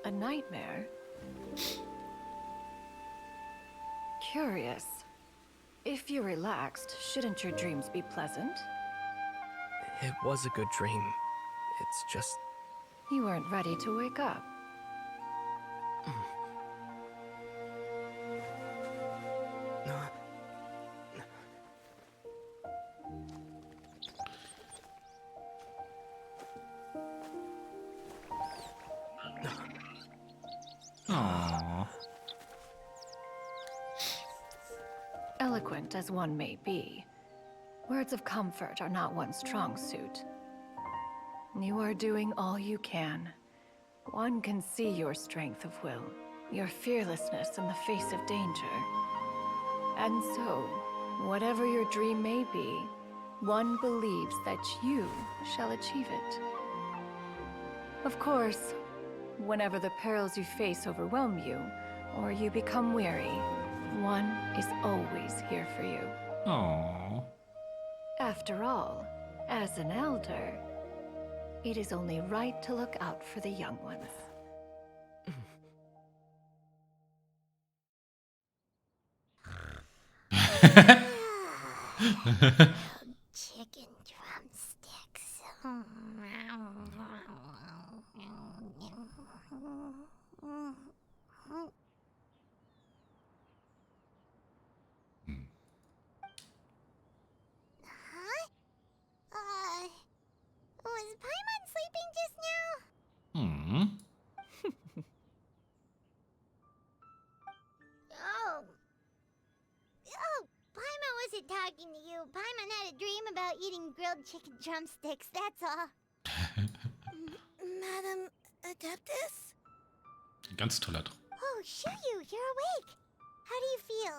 A nightmare? Curious. If you're relaxed, shouldn't your dreams be pleasant? It was a good dream. It's just... You weren't ready to wake up. Aww. Eloquent as one may be, words of comfort are not one's strong suit. You are doing all you can. One can see your strength of will, your fearlessness in the face of danger. And so, whatever your dream may be, one believes that you shall achieve it. Of course, whenever the perils you face overwhelm you, or you become weary, one is always here for you. Aww. After all, as an elder, it is only right to look out for the young ones. Chicken drumsticks. Was Paimon sleeping just now? Oh, Paimon wasn't talking to you. Paimon had a dream about eating grilled chicken drumsticks, that's all. Madam Adeptus? Ganz toller Traum. Oh, Xianyun, you're awake. How do you feel?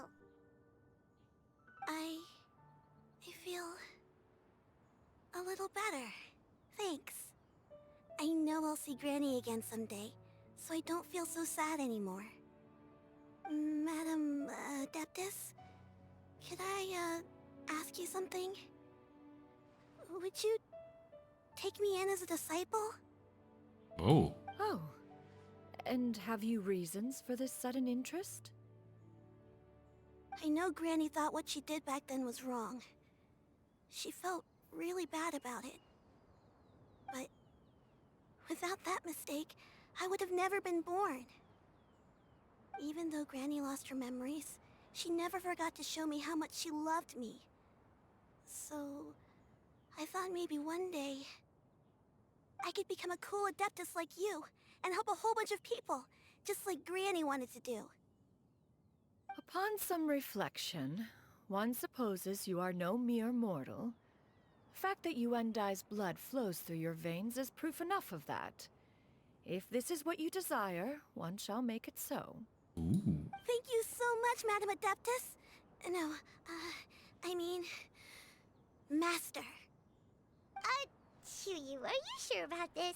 I feel a little better. Thanks. I know I'll see Granny again someday, so I don't feel so sad anymore. Madam Adeptus, could I ask you something? Would you take me in as a disciple? Oh. Oh. And have you reasons for this sudden interest? I know Granny thought what she did back then was wrong. She felt really bad about it. But without that mistake, I would have never been born. Even though Granny lost her memories, she never forgot to show me how much she loved me. So, I thought maybe one day I could become a cool Adeptus like you and help a whole bunch of people, just like Granny wanted to do. Upon some reflection, one supposes you are no mere mortal. The fact that Yuendai's blood flows through your veins is proof enough of that. If this is what you desire, one shall make it so. Ooh. Thank you so much, Madam Adeptus. No, I mean, Master. Xianyun, are you sure about this?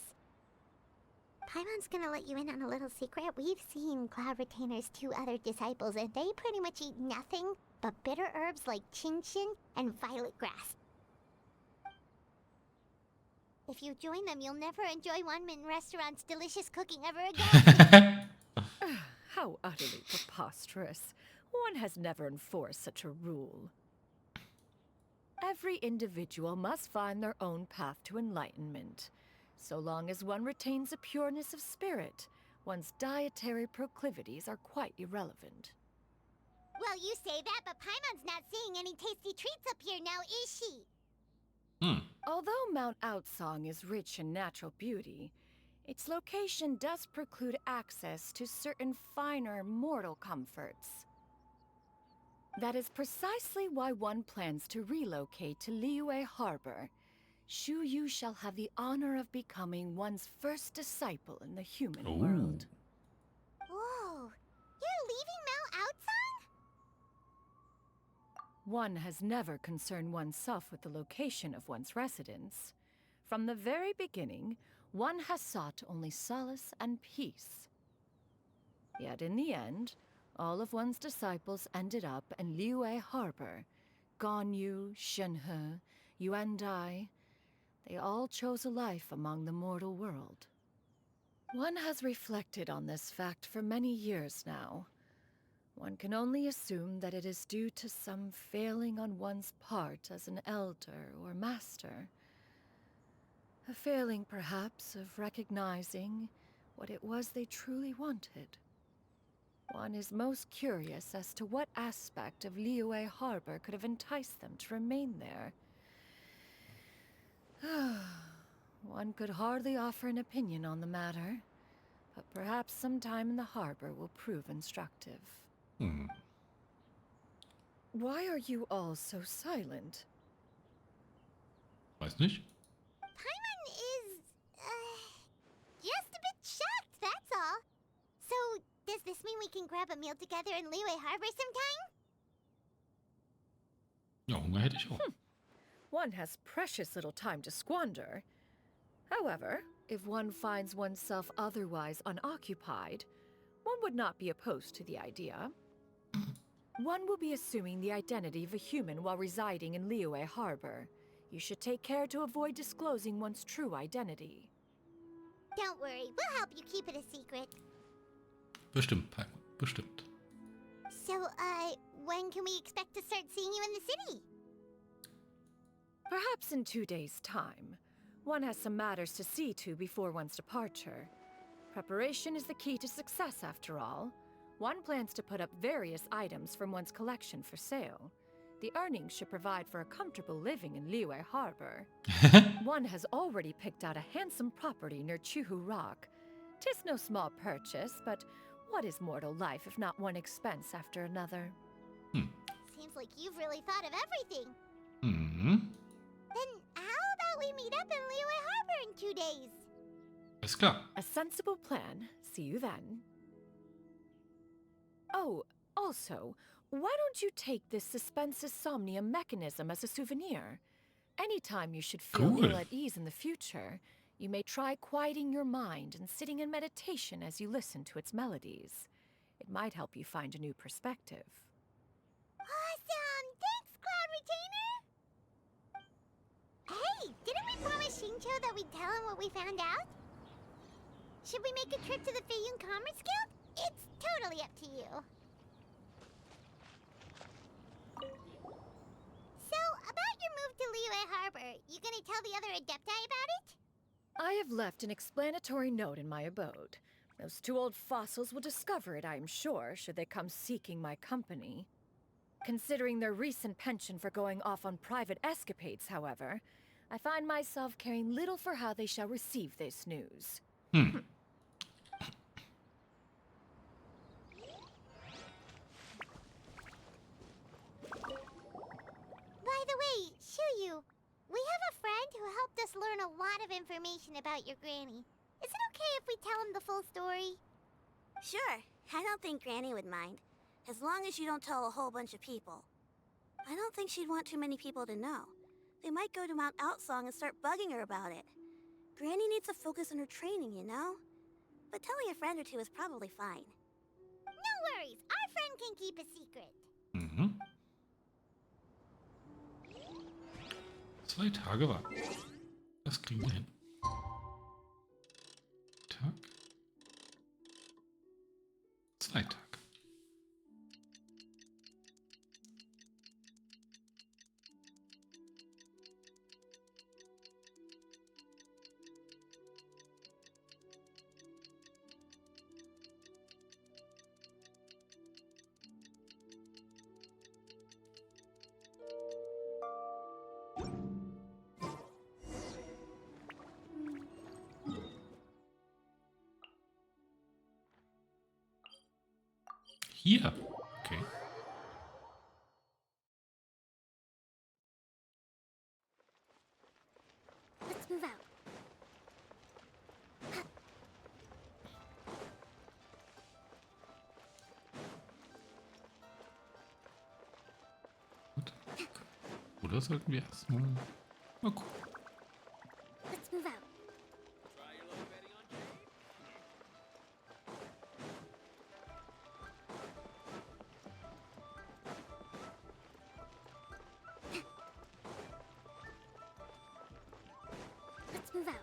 Paimon's gonna let you in on a little secret. We've seen Cloud Retainer's 2 other disciples, and they pretty much eat nothing but bitter herbs like Xianyun and violet grass. If you join them, you'll never enjoy one-min restaurant's delicious cooking ever again. How utterly preposterous. One has never enforced such a rule. Every individual must find their own path to enlightenment. So long as one retains a pureness of spirit, one's dietary proclivities are quite irrelevant. Well, you say that, but Paimon's not seeing any tasty treats up here now, is she? Although Mount Outsong is rich in natural beauty, its location does preclude access to certain finer mortal comforts. That is precisely why one plans to relocate to Liyue Harbor. Shu Yu shall have the honor of becoming one's first disciple in the human world. Whoa, you're leaving Mount Outsong? One has never concerned oneself with the location of one's residence. From the very beginning, one has sought only solace and peace. Yet in the end, all of one's disciples ended up in Liyue Harbor. Ganyu, Shenhe, Yuendai. They all chose a life among the mortal world. One has reflected on this fact for many years now. One can only assume that it is due to some failing on one's part as an elder or master. A failing, perhaps, of recognizing what it was they truly wanted. One is most curious as to what aspect of Liyue Harbor could have enticed them to remain there. One could hardly offer an opinion on the matter, but perhaps some time in the harbor will prove instructive. Why are you all so silent? Weiß nicht. Paimon is, just a bit shocked, that's all. So, does this mean we can grab a meal together in Liyue Harbor sometime? Ja, Hunger hätte ich auch. One has precious little time to squander. However, if one finds oneself otherwise unoccupied, one would not be opposed to the idea. One will be assuming the identity of a human while residing in Liyue Harbor. You should take care to avoid disclosing one's true identity. Don't worry, we'll help you keep it a secret. Bestimmt, Paimon. Bestimmt. So, when can we expect to start seeing you in the city? Perhaps in 2 days' time. One has some matters to see to before one's departure. Preparation is the key to success, after all. One plans to put up various items from one's collection for sale. The earnings should provide for a comfortable living in Liyue Harbor. One has already picked out a handsome property near Chuhu Rock. 'Tis no small purchase, but what is mortal life if not one expense after another? Seems like you've really thought of everything. Then how about we meet up in Liyue Harbor in 2 days? Alles klar. A sensible plan. See you then. Oh, also, why don't you take this Suspensus Somnium mechanism as a souvenir? Anytime you should feel Cool. ill at ease in the future, You may try quieting your mind and sitting in meditation as you listen to its melodies. It might help you find a new perspective. Awesome! Thanks, Cloud Retainer! Hey, didn't we promise Xingqiu that we'd tell him what we found out? Should we make a trip to the Xianyun Commerce Guild? It's totally up to you. So, about your move to Liyue Harbor, you gonna tell the other Adepti about it? I have left an explanatory note in my abode. Those two old fossils will discover it, I am sure, should they come seeking my company. Considering their recent penchant for going off on private escapades, however, I find myself caring little for how they shall receive this news. By the way, Xianyun, we have a friend who helped us learn a lot of information about your granny. Is it okay if we tell him the full story? Sure, I don't think Granny would mind. As long as you don't tell a whole bunch of people. I don't think she'd want too many people to know. They might go to Mount Outsong and start bugging her about it. Granny needs to focus on her training, you know? But telling a friend or two is probably fine. No worries, our friend can keep a secret. 2 Tage warten. Das kriegen wir hin. Tag. 2 Tage. Hier. Okay. Let's move out. Gut. Oder sollten wir erstmal mal gucken. Let's move out. Let's move out.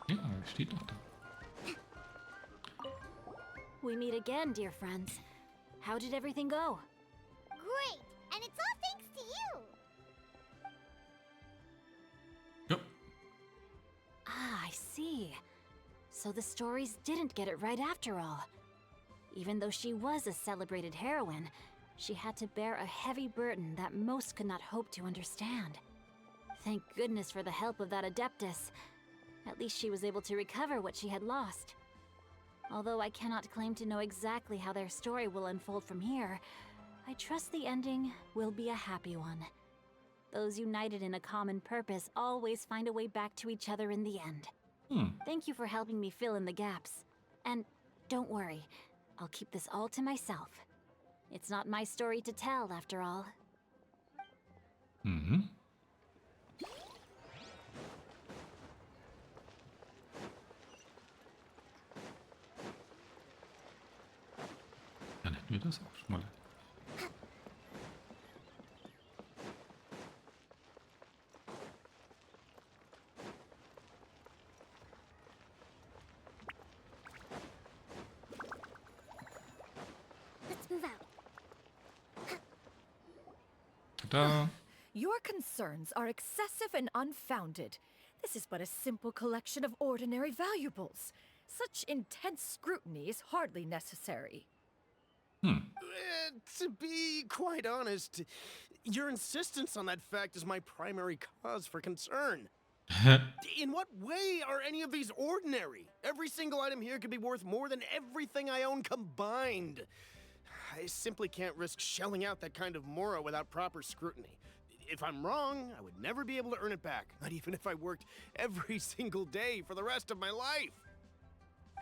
Ja, steht doch da. We meet again, dear friends. How did everything go? Great! And it's all thanks to you! Yep. Ah, I see. So the stories didn't get it right after all. Even though she was a celebrated heroine, she had to bear a heavy burden that most could not hope to understand. Thank goodness for the help of that Adeptus. At least she was able to recover what she had lost. Although I cannot claim to know exactly how their story will unfold from here, I trust the ending will be a happy one. Those united in a common purpose always find a way back to each other in the end. Thank you for helping me fill in the gaps. And don't worry, I'll keep this all to myself. It's not my story to tell, after all. Dann hätten wir das auch schon mal. Let's move out. Da. Your concerns are excessive and unfounded. This is but a simple collection of ordinary valuables. Such intense scrutiny is hardly necessary. To be quite honest, your insistence on that fact is my primary cause for concern. In what way are any of these ordinary? Every single item here could be worth more than everything I own combined. I simply can't risk shelling out that kind of mora without proper scrutiny. If I'm wrong, I would never be able to earn it back, not even if I worked every single day for the rest of my life.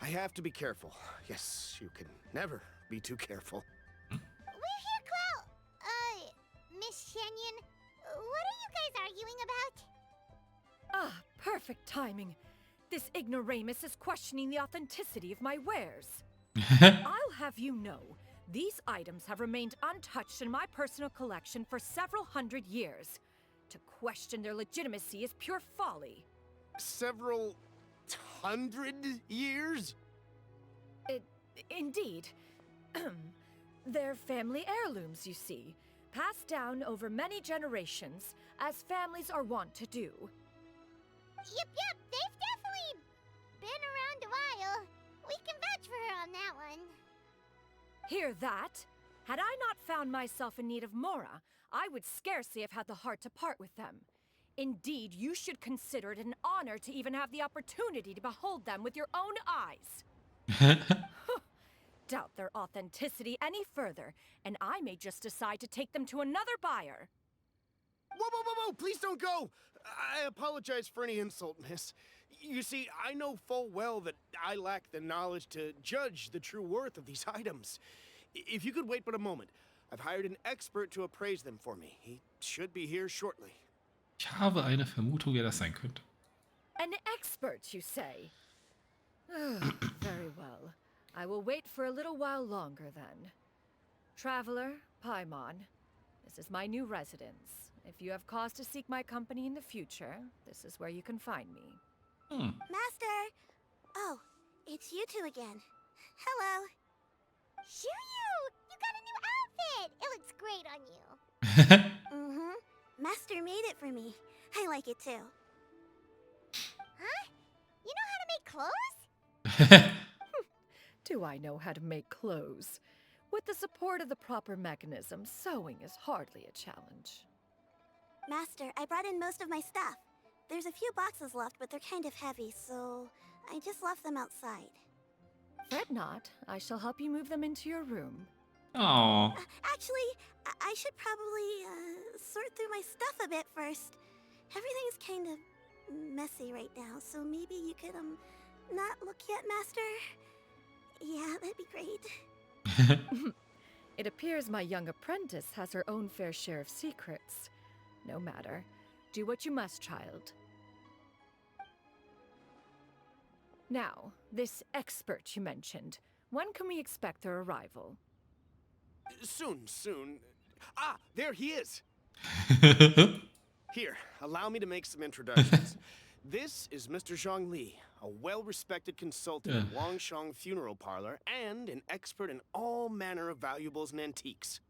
I have to be careful. Yes, you can never be too careful. We're here, Cloud. Miss Xianyun, what are you guys arguing about? Ah, perfect timing. This ignoramus is questioning the authenticity of my wares. I'll have you know, these items have remained untouched in my personal collection for several hundred years. To question their legitimacy is pure folly. Several hundred years? Indeed. They're family heirlooms, you see, passed down over many generations, as families are wont to do. Yep, they've definitely been around a while. We can vouch for her on that one. Hear that? Had I not found myself in need of Mora, I would scarcely have had the heart to part with them. Indeed, you should consider it an honor to even have the opportunity to behold them with your own eyes. Doubt their authenticity any further, and I may just decide to take them to another buyer. Whoa! Please don't go! I apologize for any insult, miss. You see, I know full well that I lack the knowledge to judge the true worth of these items. If you could wait but a moment, I've hired an expert to appraise them for me. He should be here shortly. Ich habe eine Vermutung, wer das sein könnte. An expert, you say? Very well. I will wait for a little while longer, then. Traveler, Paimon, this is my new residence. If you have cause to seek my company in the future, this is where you can find me. Master! Oh, it's you two again. Hello. Xianyun! You got a new outfit! It looks great on you. Master made it for me. I like it too. Huh? You know how to make clothes? Do I know how to make clothes? With the support of the proper mechanism, sewing is hardly a challenge. Master, I brought in most of my stuff. There's a few boxes left, but they're kind of heavy, so I just left them outside. Fret not. I shall help you move them into your room. Oh. Actually, I should probably sort through my stuff a bit first. Everything's kind of messy right now, so maybe you could, not look yet, Master? Yeah, that'd be great. It appears my young apprentice has her own fair share of secrets. No matter. Do what you must, child. Now, this expert you mentioned, when can we expect their arrival? Soon. Ah, there he is! Here, allow me to make some introductions. This is Mr. Zhongli, a well-respected consultant in Wangshang Funeral Parlor and an expert in all manner of valuables and antiques.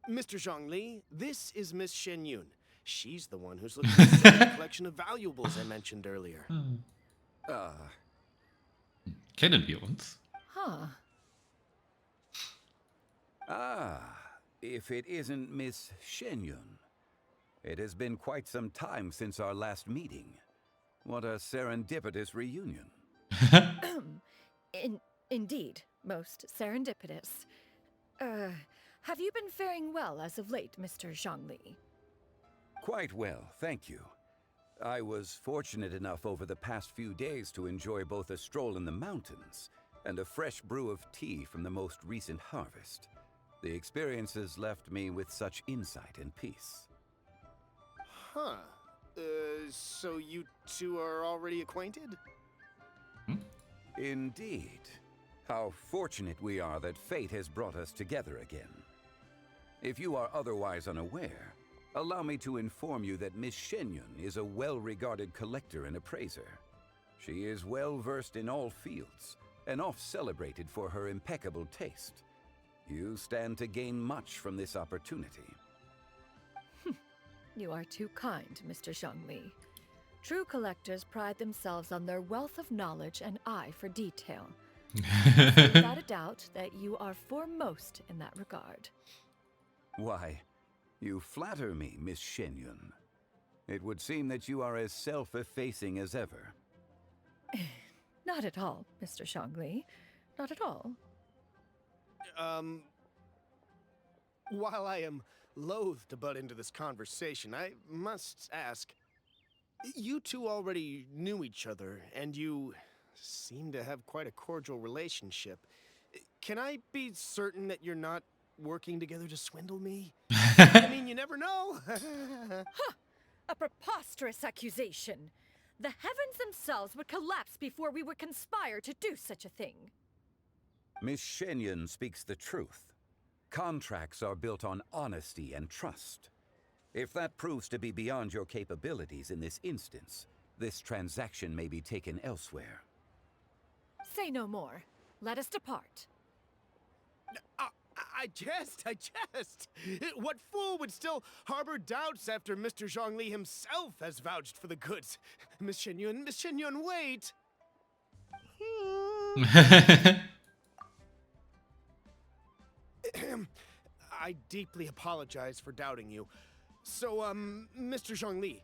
Mr. Zhongli, this is Miss Xianyun. She's the one who's looking at the collection of valuables I mentioned earlier. Kennen wir uns? Huh. If it isn't Miss Xianyun. It has been quite some time since our last meeting. What a serendipitous reunion. Indeed, most serendipitous. Have you been faring well as of late, Mr. Zhongli? Quite well, thank you. I was fortunate enough over the past few days to enjoy both a stroll in the mountains and a fresh brew of tea from the most recent harvest. The experiences left me with such insight and peace. Huh. So you two are already acquainted? Indeed. How fortunate we are that fate has brought us together again. If you are otherwise unaware, allow me to inform you that Miss Xianyun is a well-regarded collector and appraiser. She is well-versed in all fields, and oft-celebrated for her impeccable taste. You stand to gain much from this opportunity. You are too kind, Mr. Zhongli. True collectors pride themselves on their wealth of knowledge and eye for detail. Without a doubt that you are foremost in that regard. Why, you flatter me, Miss Xianyun. It would seem that you are as self-effacing as ever. Not at all, Mr. Zhongli. Not at all. While I am loath to butt into this conversation, I must ask, you two already knew each other, and you seem to have quite a cordial relationship. Can I be certain that you're not working together to swindle me? I mean, you never know. A preposterous accusation! The heavens themselves would collapse before we would conspire to do such a thing. Miss Xianyun speaks the truth. Contracts are built on honesty and trust. If that proves to be beyond your capabilities in this instance, this transaction may be taken elsewhere. Say no more. Let us depart. I jest. What fool would still harbor doubts after Mr. Zhongli himself has vouched for the goods? Miss Xianyun, wait! I deeply apologize for doubting you. So, Mr. Zhongli,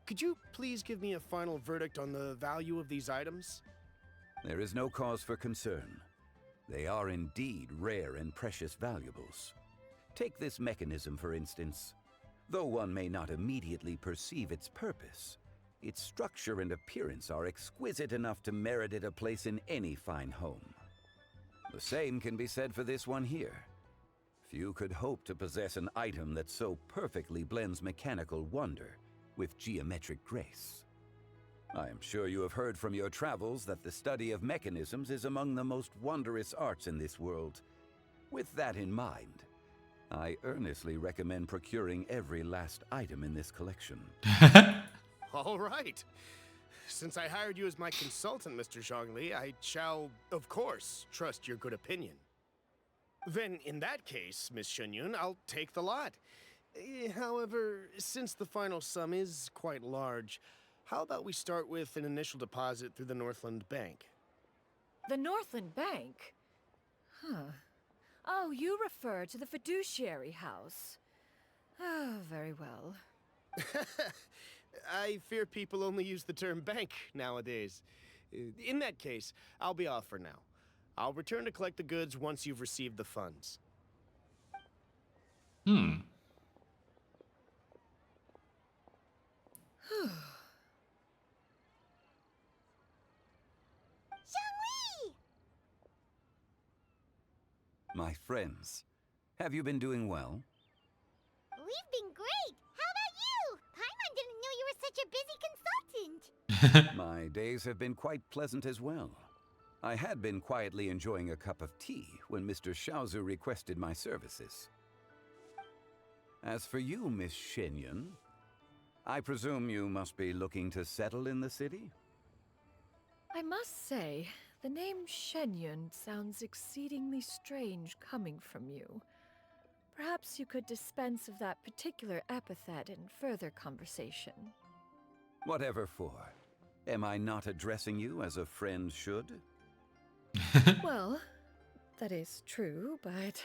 could you please give me a final verdict on the value of these items? There is no cause for concern. They are indeed rare and precious valuables. Take this mechanism, for instance. Though one may not immediately perceive its purpose, its structure and appearance are exquisite enough to merit it a place in any fine home. The same can be said for this one here. Few could hope to possess an item that so perfectly blends mechanical wonder with geometric grace. I am sure you have heard from your travels that the study of mechanisms is among the most wondrous arts in this world. With that in mind, I earnestly recommend procuring every last item in this collection. All right. Since I hired you as my consultant, Mr. Zhongli, I shall, of course, trust your good opinion. Then, in that case, Miss Xianyun, I'll take the lot. However, since the final sum is quite large, how about we start with an initial deposit through the Northland Bank? The Northland Bank? Huh. Oh, you refer to the fiduciary house. Oh, very well. I fear people only use the term bank nowadays. In that case, I'll be off for now. I'll return to collect the goods once you've received the funds. My friends, have you been doing well? We've been great! How about you? Paimon didn't know you were such a busy consultant! My days have been quite pleasant as well. I had been quietly enjoying a cup of tea when Mr. Xiaozu requested my services. As for you, Miss Xianyun, I presume you must be looking to settle in the city? I must say, the name Xianyun sounds exceedingly strange coming from you. Perhaps you could dispense of that particular epithet in further conversation. Whatever for. Am I not addressing you as a friend should? Well, that is true, but...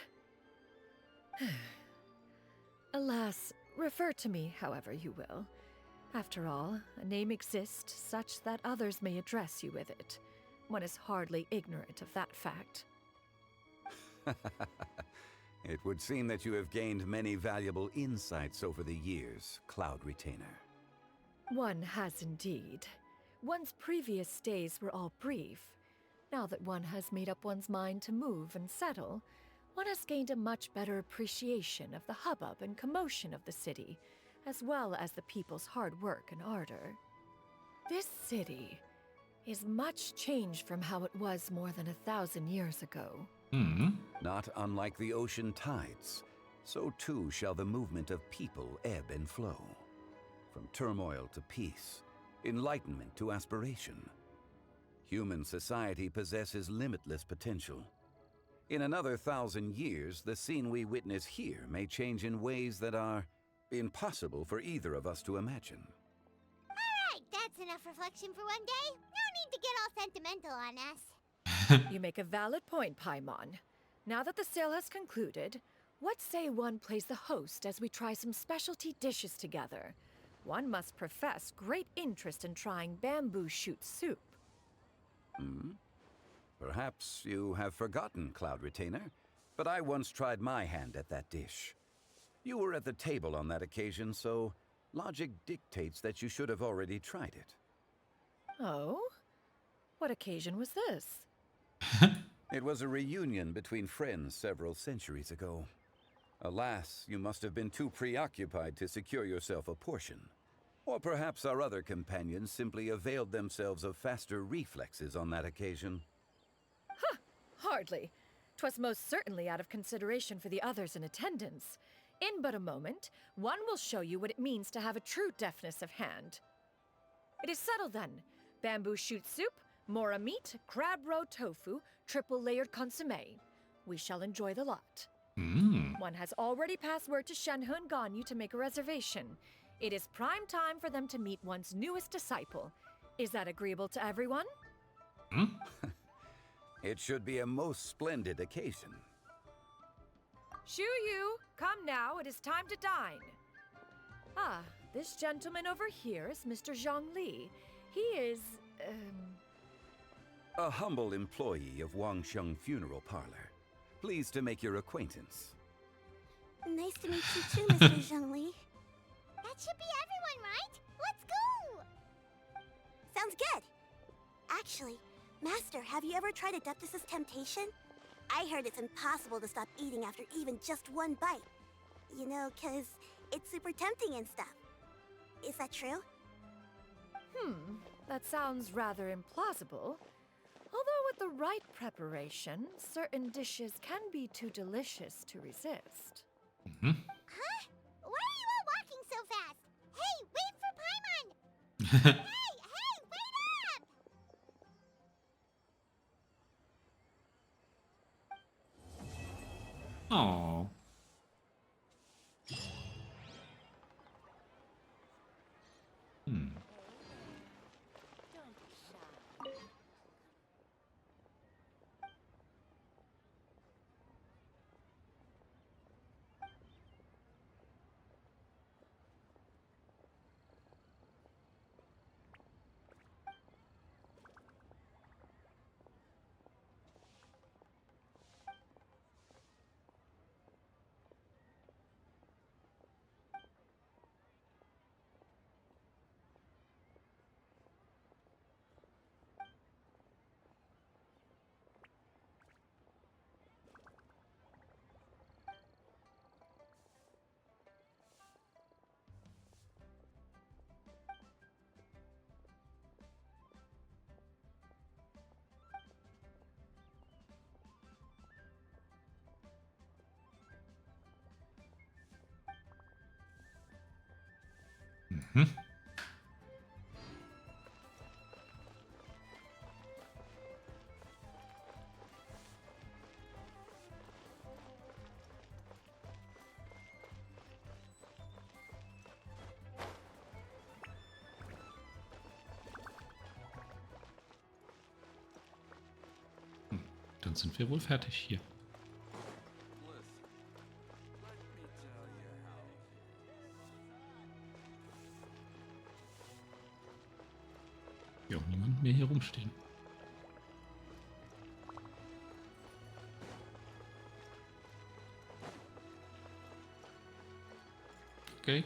Alas, refer to me however you will. After all, a name exists such that others may address you with it. One is hardly ignorant of that fact. It would seem that you have gained many valuable insights over the years, Cloud Retainer. One has indeed. One's previous stays were all brief. Now that one has made up one's mind to move and settle, one has gained a much better appreciation of the hubbub and commotion of the city, as well as the people's hard work and ardor. This city is much changed from how it was more than 1,000 years ago. Not unlike the ocean tides, so too shall the movement of people ebb and flow. From turmoil to peace, enlightenment to aspiration. Human society possesses limitless potential. In another 1,000 years, the scene we witness here may change in ways that are impossible for either of us to imagine. Alright, that's enough reflection for one day. No need to get all sentimental on us. You make a valid point, Paimon. Now that the sale has concluded, what say one plays the host as we try some specialty dishes together? One must profess great interest in trying bamboo shoot soup. Perhaps you have forgotten, Cloud Retainer, but I once tried my hand at that dish. You were at the table on that occasion, so logic dictates that you should have already tried it. Oh? What occasion was this? It was a reunion between friends several centuries ago. Alas, you must have been too preoccupied to secure yourself a portion. Or perhaps our other companions simply availed themselves of faster reflexes on that occasion. Hardly. 'Twas most certainly out of consideration for the others in attendance. In but a moment, one will show you what it means to have a true deftness of hand. It is settled then. Bamboo shoot soup, mora meat, crab roe tofu, triple-layered consommé. We shall enjoy the lot. One has already passed word to Xianyun Ganyu to make a reservation. It is prime time for them to meet one's newest disciple. Is that agreeable to everyone? It should be a most splendid occasion. Shu Yu, come now, it is time to dine. Ah, this gentleman over here is Mr. Zhang Li. He is, A humble employee of Wangsheng Funeral Parlor. Pleased to make your acquaintance. Nice to meet you too, Mr. Zhongli. That should be everyone, right? Let's go! Sounds good. Actually, Master, have you ever tried Adeptus' temptation? I heard it's impossible to stop eating after even just one bite. You know, 'cause it's super tempting and stuff. Is that true? That sounds rather implausible. Although with the right preparation, certain dishes can be too delicious to resist. Huh? Why are you all walking so fast? Hey, wait for Paimon! Hey, wait up! Oh. Dann sind wir wohl fertig hier. Hier auch niemand mehr hier rumstehen. Okay.